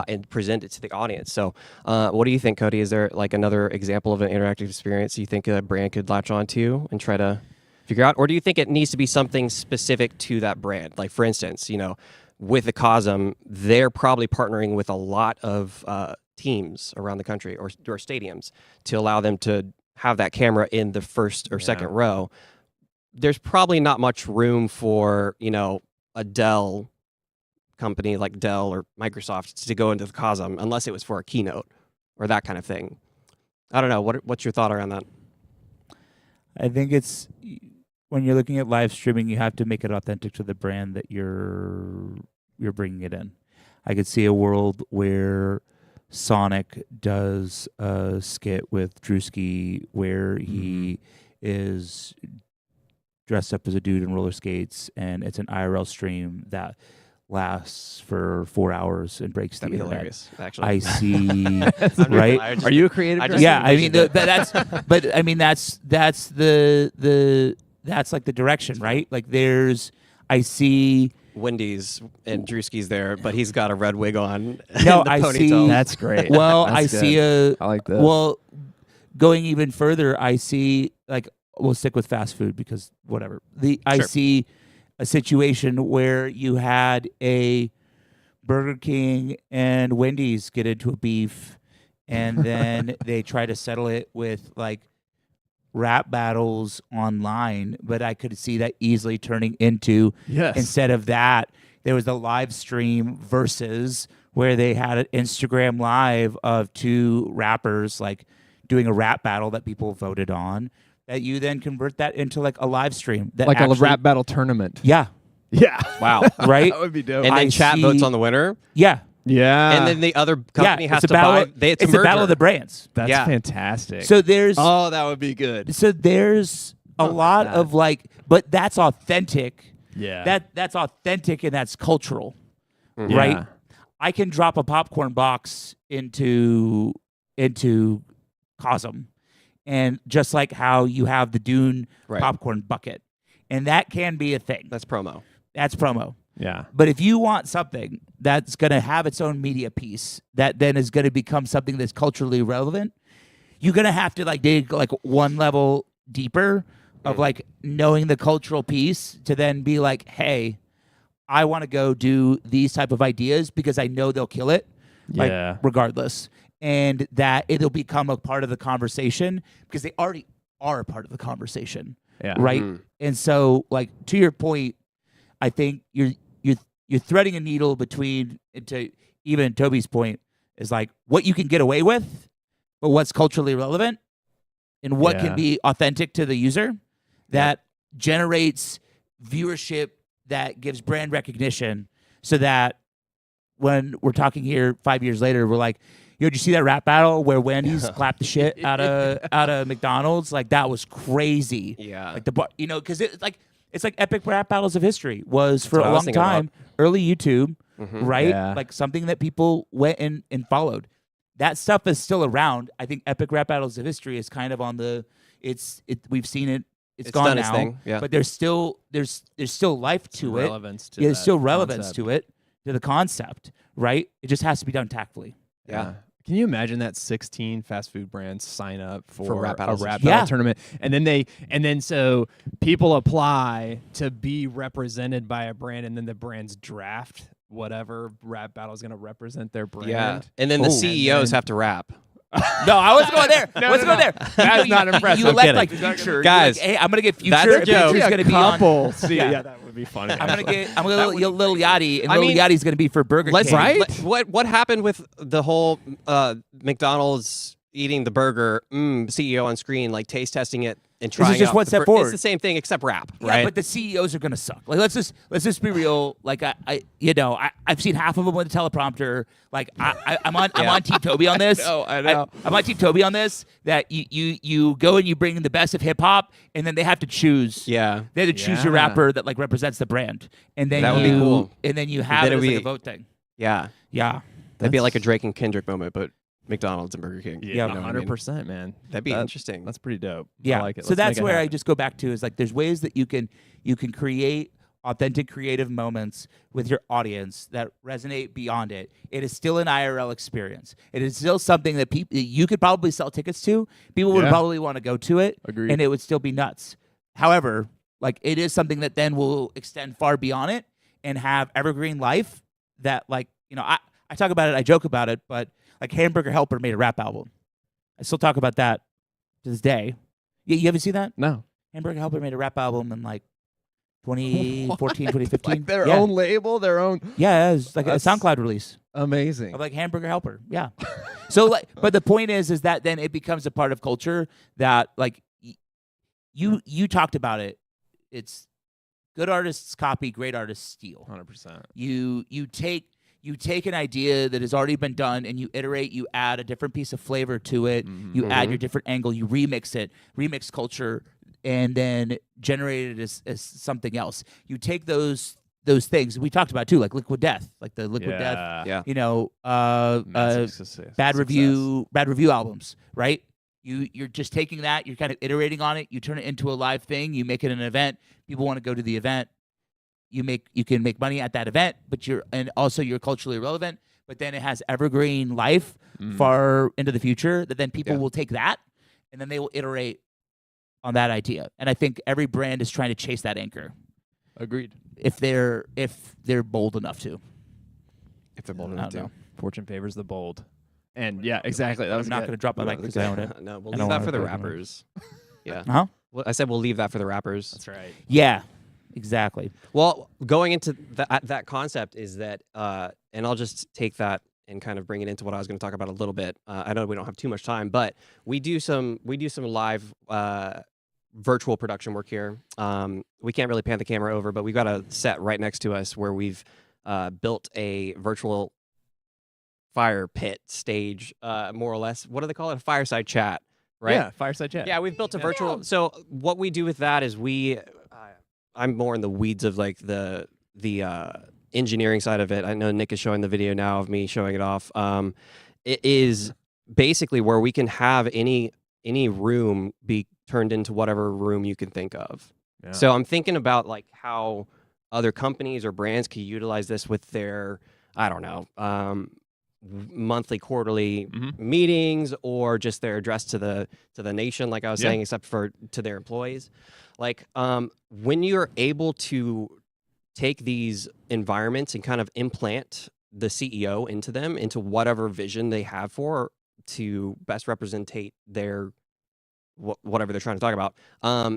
And present it to the audience. So what do you think, Cody? Is there like another example of an interactive experience you think a brand could latch on to and try to figure out? Or do you think it needs to be something specific to that brand? Like, for instance, with the COSM, they're probably partnering with a lot of teams around the country or stadiums to allow them to have that camera in the first or second row. There's probably not much room for, a Dell company like Dell or Microsoft to go into the COSM unless it was for a keynote or that kind of thing. I don't know. What's your thought around that? I think it's when you're looking at live streaming, you have to make it authentic to the brand that you're bringing it in. I could see a world where Sonic does a skit with Drewski where he is dressed up as a dude in roller skates, and it's an IRL stream that lasts for 4 hours and breaks That'd the be internet. hilarious, actually. I see, right? Are you a creative? Yeah, I mean that's that's like the direction, right? Like I see Wendy's and Drewski's there, but he's got a red wig on. No, and the I ponytail. see. That's great. Well, That's I good. see I like this. Well, going even further, I see like we'll stick with fast food because whatever. I see a situation where you had a Burger King and Wendy's get into a beef, and then they try to settle it with like rap battles online. But I could see that easily turning into instead of that, there was a live stream versus where they had an Instagram live of two rappers like doing a rap battle that people voted on. That you then convert that into like a live stream. That like actually, a rap battle tournament. Yeah. Yeah. Wow. Right? That would be dope. And then I chat see- votes on the winner. Yeah. Yeah. And then the other company Yeah. has It's to a battle. buy. It's It's a a battle merger. of the brands. That's Yeah. fantastic. So there's oh, that would be good. so there's a lot that. of like, but that's authentic. Yeah. That's authentic and that's cultural, Mhm. right? Yeah. I can drop a popcorn box into COSM, and just like how you have the Dune Right. popcorn bucket, and that can be a thing. That's promo. That's promo. Yeah. But if you want something that's going to have its own media piece that then is going to become something that's culturally relevant, you're going to have to like dig like one level deeper of like knowing the cultural piece to then be like, hey, I want to go do these type of ideas because I know they'll kill it, like, Yeah. regardless. And that it'll become a part of the conversation because they already are a part of the conversation, Yeah. right? Mhm. And so, like, to your point, I think you're threading a needle between, to even Toby's point, is like what you can get away with, but what's culturally relevant and what Yeah. can be authentic to the user that generates viewership that gives brand recognition so that when we're talking here 5 years later, we're like, yo, did you see that rap battle where Wendy's clapped the shit out of McDonald's? Like, that was crazy. Yeah. Like because it's like epic rap battles of history was for what a I was long thinking about. time, early YouTube, Mhm. right? Yeah. Like something that people went and followed. That stuff is still around. I think epic rap battles of history is kind of on the. We've seen it. It's gone done its now. thing, yeah. But there's still life to it. Relevance to There's that still relevance concept. to it, to the concept, right? It just has to be done tactfully. Yeah. Can you imagine that 16 fast food brands sign up for rap a battles? rap Yeah. battle tournament, and then so people apply to be represented by a brand, and then the brands draft whatever rap battle is going to represent their brand. Yeah. And then the Ooh. CEOs And then- have to rap. No, I was going there. No, Let's no, go there. That's not impressive. You I'm elect kidding. like Exactly. Future. You're Guys, like, hey, I'm gonna get Future. that's a and joke. Future's Yeah, gonna be on. couple. See, Yeah. yeah, that would be funny. I'm gonna actually. Little Yachty, and I Little mean, Yachty's gonna be for Burger Let's King. Right? What happened with the whole McDonald's eating the burger CEO on screen, like taste testing it and trying This is just out one step forward. It's the same thing except rap, Yeah, right? but the CEOs are gonna suck. Like, let's just be real. Like, I've seen half of them with a teleprompter. Like, I'm on Team Toby on this. I know. I'm on Team Toby on this. That you go and you bring in the best of hip hop, and then they have to choose. Yeah. They have to choose your Yeah. rapper that like represents the brand, and then That would be cool. And then you have then it as it'd like a be- vote thing. Yeah. Yeah, That'd be like a Drake and Kendrick moment, but McDonald's and Burger King. Yeah, You know what I mean? 100%, man. That'd be interesting. That's pretty dope. yeah. I like it. So Let's that's make it where I happen. just go back to is like there's ways that you can create authentic creative moments with your audience that resonate beyond it. It is still an IRL experience. It is still something that people you could probably sell tickets to. People would Yeah. probably want to go to it, Agreed. and it would still be nuts. However, like it is something that then will extend far beyond it and have evergreen life that like, I talk about it, I joke about it, but like Hamburger Helper made a rap album. I still talk about that to this day. You haven't seen that? No. Hamburger Helper made a rap album in like 2014, 2015. Like their yeah. own label, their own. Yeah, it was like That's a SoundCloud release Amazing. of like Hamburger Helper. Yeah. So like, but the point is that then it becomes a part of culture that like you talked about it. It's good artists copy, great artists steal. 100%. You take an idea that has already been done and you iterate, you add a different piece of flavor to it, you add your different angle, you remix it, remix culture, and then generate it as something else. You take those things we talked about too, like Liquid Death, like the Liquid Death, Yeah. Massive success. bad review albums, right? You're just taking that, you're kind of iterating on it, you turn it into a live thing, you make it an event, people want to go to the event. You can make money at that event, but you're culturally relevant. But then it has evergreen life far into the future. That then people will take that, and then they will iterate on that idea. And I think every brand is trying to chase that anchor Agreed. if they're bold enough to. If they're bold I enough don't to. know. Fortune favors the bold. And yeah, exactly. That was I'm not going to drop my mic because I own it. No, we'll I leave don't that wanna for the put it on. rappers. Yeah. Huh? Well, I said we'll leave that for the rappers. That's right. Yeah, exactly. Well, going into that concept is that, and I'll just take that and kind of bring it into what I was going to talk about a little bit. I know we don't have too much time, but we do some live virtual production work here. We can't really pan the camera over, but we've got a set right next to us where we've built a virtual fire pit stage, more or less. What do they call it? A fireside chat, right? Yeah, fireside chat. Yeah, we've built a virtual. So what we do with that is I'm more in the weeds of like the engineering side of it. I know Nick is showing the video now of me showing it off. It is basically where we can have any room be turned into whatever room you can think of. Yeah. So I'm thinking about like how other companies or brands can utilize this with their, I don't know, monthly, quarterly meetings, or just their address to the nation, like I was saying, except for to their employees. Like when you're able to take these environments and kind of implant the CEO into them, into whatever vision they have for to best representate their whatever they're trying to talk about.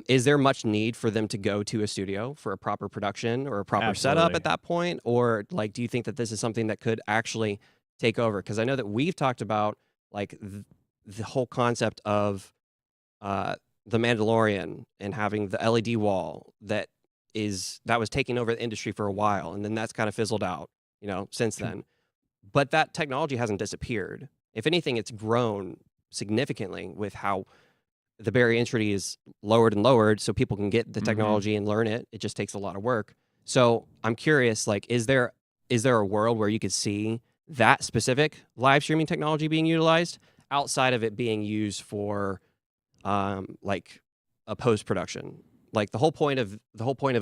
Is there much need for them to go to a studio for a proper production or a proper setup at that point? Or like, do you think that this is something that could actually take over? Because I know that we've talked about like the whole concept of the Mandalorian and having the LED wall that was taking over the industry for a while, and then that's kind of fizzled out, since then. But that technology hasn't disappeared. If anything, it's grown significantly with how the barrier entry is lowered and lowered, so people can get the technology and learn it. It just takes a lot of work. So I'm curious, like, is there a world where you could see that specific live streaming technology being utilized outside of it being used for like a post-production? Like the whole point of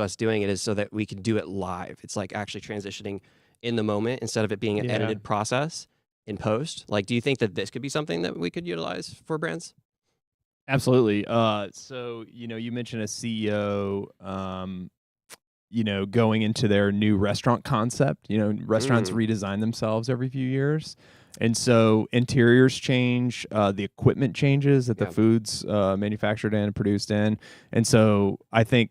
us doing it is so that we can do it live. It's like actually transitioning in the moment instead of it being an edited process in post. Like, do you think that this could be something that we could utilize for brands? Absolutely. So, you mentioned a CEO, going into their new restaurant concept. Restaurants redesign themselves every few years. And so interiors change, the equipment changes that the food's manufactured in and produced in. And so I think,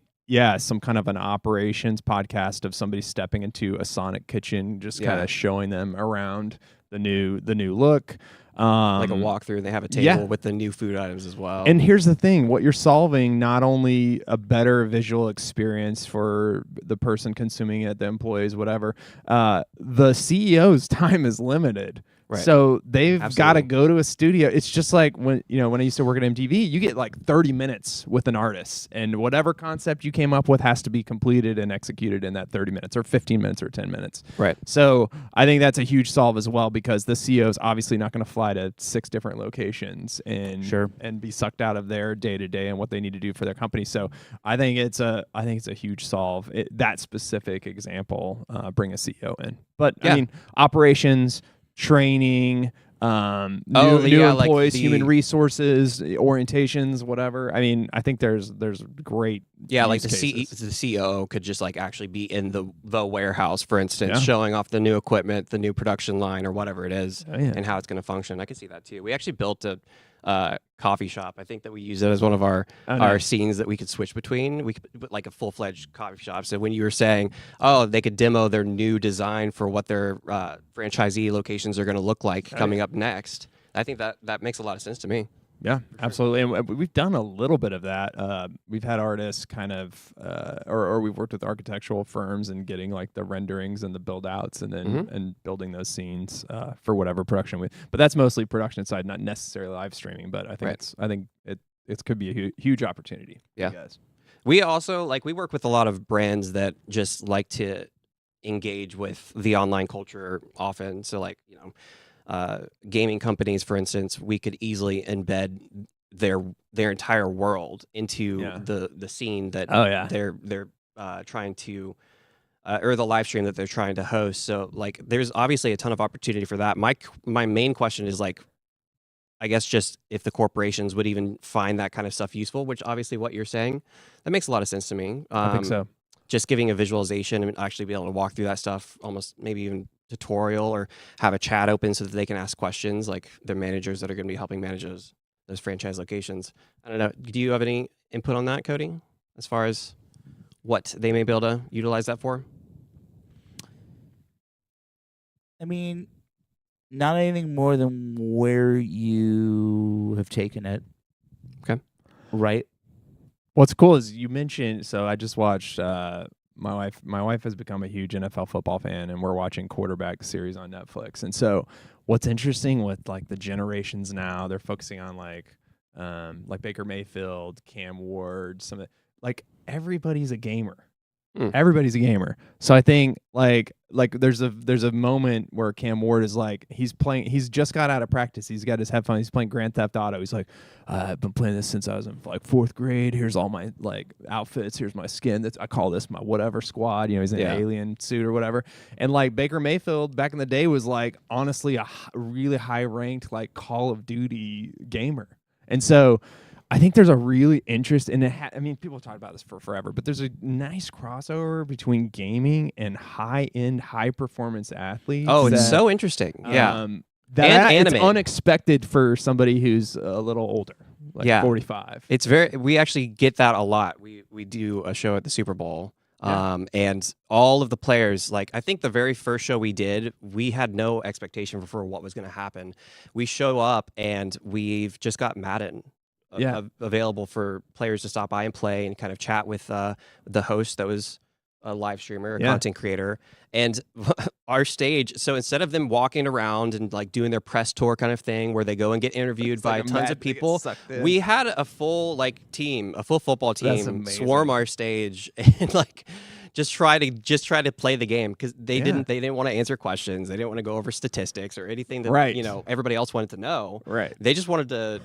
some kind of an operations podcast of somebody stepping into a Sonic kitchen, just kind of showing them around the new look. Like a walkthrough, and they have a table with the new food items as well. And here's the thing, what you're solving, not only a better visual experience for the person consuming it, the employees, whatever, the CEO's time is limited. Right. So they've got to go to a studio. It's just like when I used to work at MTV, you get like 30 minutes with an artist, and whatever concept you came up with has to be completed and executed in that 30 minutes or 15 minutes or 10 minutes. Right. So I think that's a huge solve as well, because the CEO is obviously not going to fly to 6 different locations and be sucked out of their day to day and what they need to do for their company. So I think it's a huge solve. That specific example, bring a CEO in, but I mean operations, training, new employees, human resources, orientations, whatever. I mean, I think there's great like the cases. the COO could just like actually be in the warehouse, for instance, showing off the new equipment, the new production line, or whatever it is, and how it's going to function. I could see that too. We actually built a coffee shop. I think that we use it as one of our scenes that we could switch between. We could put like a full-fledged coffee shop. So when you were saying, they could demo their new design for what their franchisee locations are going to look like coming up next, I think that makes a lot of sense to me. Yeah, absolutely. And we've done a little bit of that. We've had artists kind of, or we've worked with architectural firms and getting like the renderings and the build outs and then and building those scenes for whatever production. But that's mostly production side, not necessarily live streaming. But I think it could be a huge opportunity. Yeah. For you guys. We also we work with a lot of brands that just like to engage with the online culture often. So gaming companies, for instance, we could easily embed their entire world into the scene that they're trying to or the live stream that they're trying to host. So there's obviously a ton of opportunity for that. My main question is I guess just if the corporations would even find that kind of stuff useful, which obviously what you're saying, that makes a lot of sense to me. I think so. Just giving a visualization and actually be able to walk through that stuff, almost maybe even tutorial, or have a chat open so that they can ask questions, like the managers that are going to be helping manage those franchise locations. I don't know. Do you have any input on that, Cody, as far as what they may be able to utilize that for? I mean, not anything more than where you have taken it. Okay. Right. What's cool is you mentioned, so I just watched my wife has become a huge NFL football fan, and we're watching quarterback series on Netflix. And so what's interesting with the generations now, they're focusing on like Baker Mayfield, Cam Ward, everybody's a gamer. Everybody's a gamer. So I think there's a moment where Cam Ward is he's just got out of practice. He's got his headphones. He's playing Grand Theft Auto. He's like, I've been playing this since I was in 4th grade. Here's all my outfits. Here's my skin. I call this my whatever squad. He's in an alien suit or whatever. And Baker Mayfield back in the day was honestly a really high ranked Call of Duty gamer. And so I think there's a really interest in it. I mean, people have talked about this for forever, but there's a nice crossover between gaming and high-end, high-performance athletes. Oh, it's so interesting. Yeah. It's unexpected for somebody who's a little older, 45. We actually get that a lot. We do a show at the Super Bowl, and all of the players, I think the very first show we did, we had no expectation for what was going to happen. We show up, and we've just got Madden available for players to stop by and play and kind of chat with the host that was a live streamer, a content creator, and our stage. So instead of them walking around and doing their press tour kind of thing where they go and get interviewed by tons of people, we had a full team, a full football team swarm our stage and just try to play the game, because they didn't want to answer questions. They didn't want to go over statistics or anything that everybody else wanted to know. Right. They just wanted to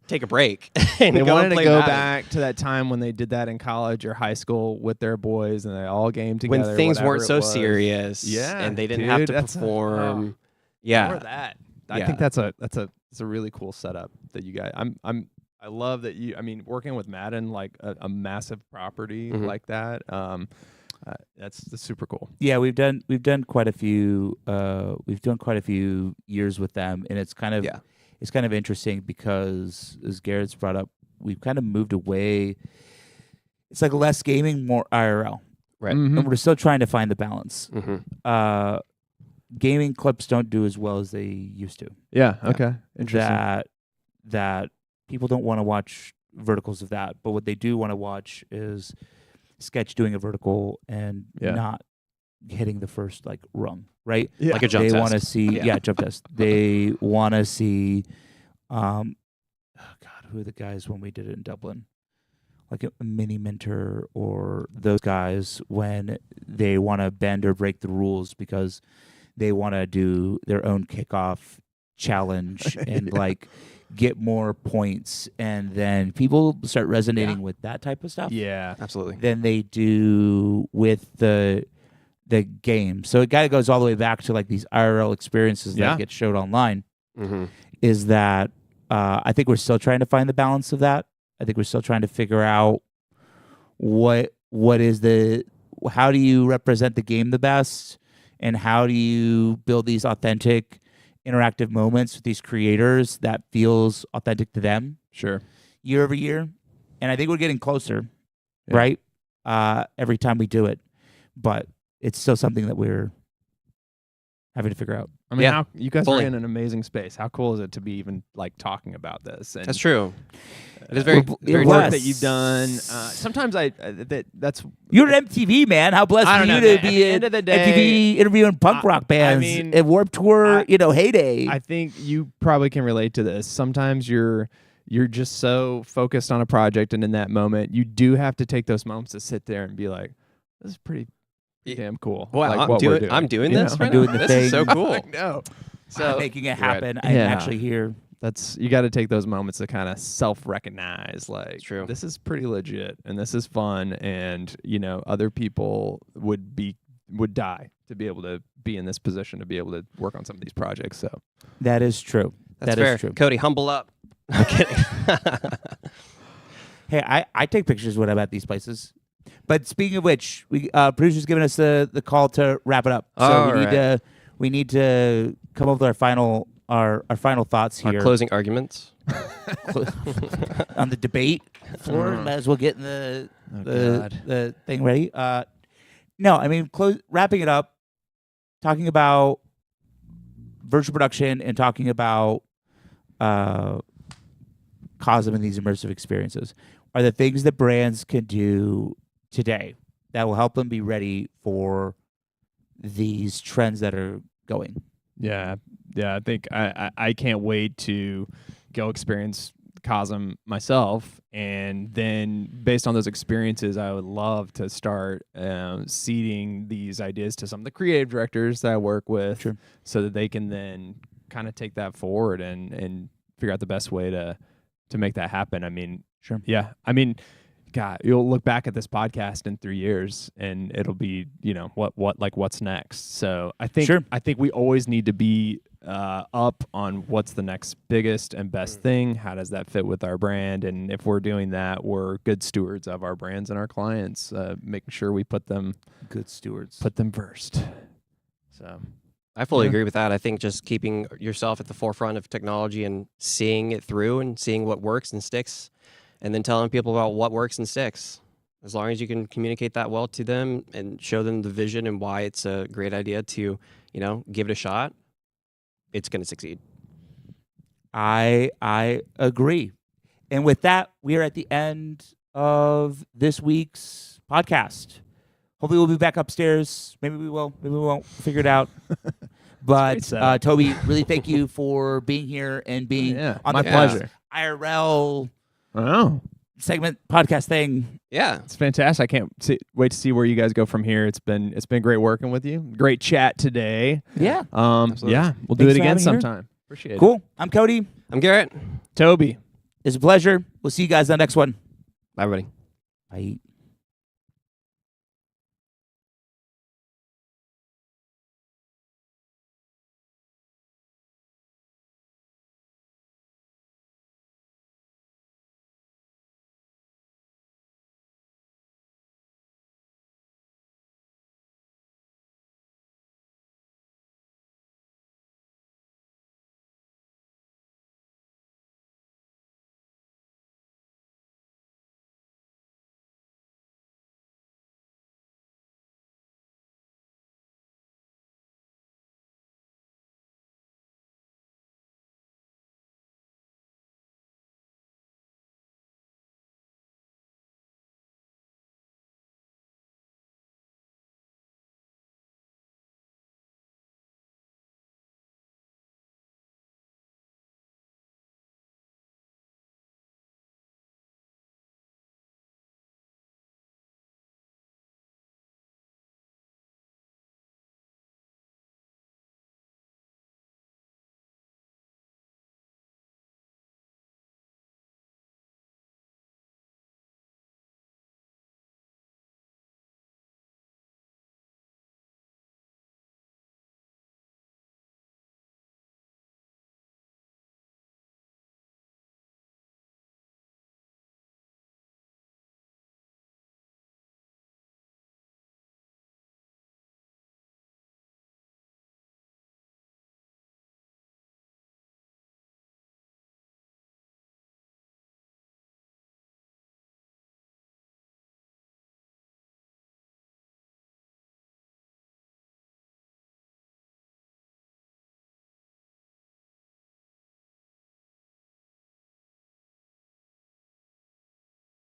take a break. And they wanted to go Madden. back to that time when they did that in college or high school with their boys, and they all gamed together. When things weren't so serious, and they didn't have to perform. More of that. I think that's a really cool setup that you guys. I love that you. I mean, working with Madden, a massive property like that. That's super cool. Yeah, we've done quite a few. We've done quite a few years with them, and it's kind of interesting because, as Garrett's brought up, we've kind of moved away. It's less gaming, more IRL. Right. And we're still trying to find the balance. gaming clips don't do as well as they used to. Yeah. Okay. Interesting. That people don't want to watch verticals of that, but what they do want to watch is Sketch doing a vertical and not hitting the first like rung, right? Yeah. Like a jump test. They want to see, jump test. They want to see, who are the guys when we did it in Dublin? Like a mini mentor or those guys when they want to bend or break the rules because they want to do their own kickoff challenge and like get more points, and then people start resonating with that type of stuff. Yeah, absolutely. Than they do with the game. So it kind of goes all the way back to like these IRL experiences that get showed online. Mm-hmm. Is that I think we're still trying to find the balance of that. I think we're still trying to figure out what is how do you represent the game the best, and how do you build these authentic interactive moments with these creators that feels authentic to them. Sure. Year over year. And I think we're getting closer, right? Every time we do it. But it's still something that we're having to figure out. I mean, you guys are in an amazing space. How cool is it to be even like talking about this? And that's true. It is very work that you've done. Sometimes that's you're an MTV man. How blessed are you to be in MTV interviewing punk rock bands? I mean, at Warped Tour, heyday. I think you probably can relate to this. Sometimes you're just so focused on a project, and in that moment, you do have to take those moments to sit there and be like, "This is pretty damn cool." Well, like I'm doing this. I'm doing the this thing. Is so cool. I know. So making it happen. I'm actually here. You got to take those moments to kind of self-recognize, like, true. This is pretty legit, and this is fun, and other people would die to be able to be in this position to be able to work on some of these projects. So that is true. That's fair. Is true. Cody, humble up. I'm kidding. Hey, I take pictures when I'm at these places. But speaking of which, we producer's giving us the call to wrap it up. So we need to come up with our final thoughts here. Our closing arguments on the debate floor. Might as well get in the thing ready. No, I mean wrapping it up, talking about virtual production and talking about Cosm and these immersive experiences are the things that brands can do today that will help them be ready for these trends that are going. Yeah. I think I can't wait to go experience Cosm myself, and then based on those experiences, I would love to start seeding these ideas to some of the creative directors that I work with, so that they can then kind of take that forward and figure out the best way to make that happen. I mean, yeah. I mean, God, you'll look back at this podcast in 3 years, and it'll be, what's next. So I think we always need to be up on what's the next biggest and best thing. How does that fit with our brand? And if we're doing that, we're good stewards of our brands and our clients, making sure we put them first. So I fully agree with that. I think just keeping yourself at the forefront of technology and seeing it through and seeing what works and sticks, and then telling people about what works and sticks. As long as you can communicate that well to them and show them the vision and why it's a great idea to, give it a shot, it's going to succeed. I agree. And with that, we are at the end of this week's podcast. Hopefully we'll be back upstairs. Maybe we will. Maybe we won't. Figure it out. But Toby, really thank you for being here and being on my the pleasure. IRL segment podcast thing. Yeah, it's fantastic. I can't wait to see where you guys go from here. It's been great working with you. Great chat today. Yeah. We'll do it again sometime. Appreciate it. Cool. I'm Cody. I'm Garrett. Toby. It's a pleasure. We'll see you guys on the next one. Bye, everybody. Bye.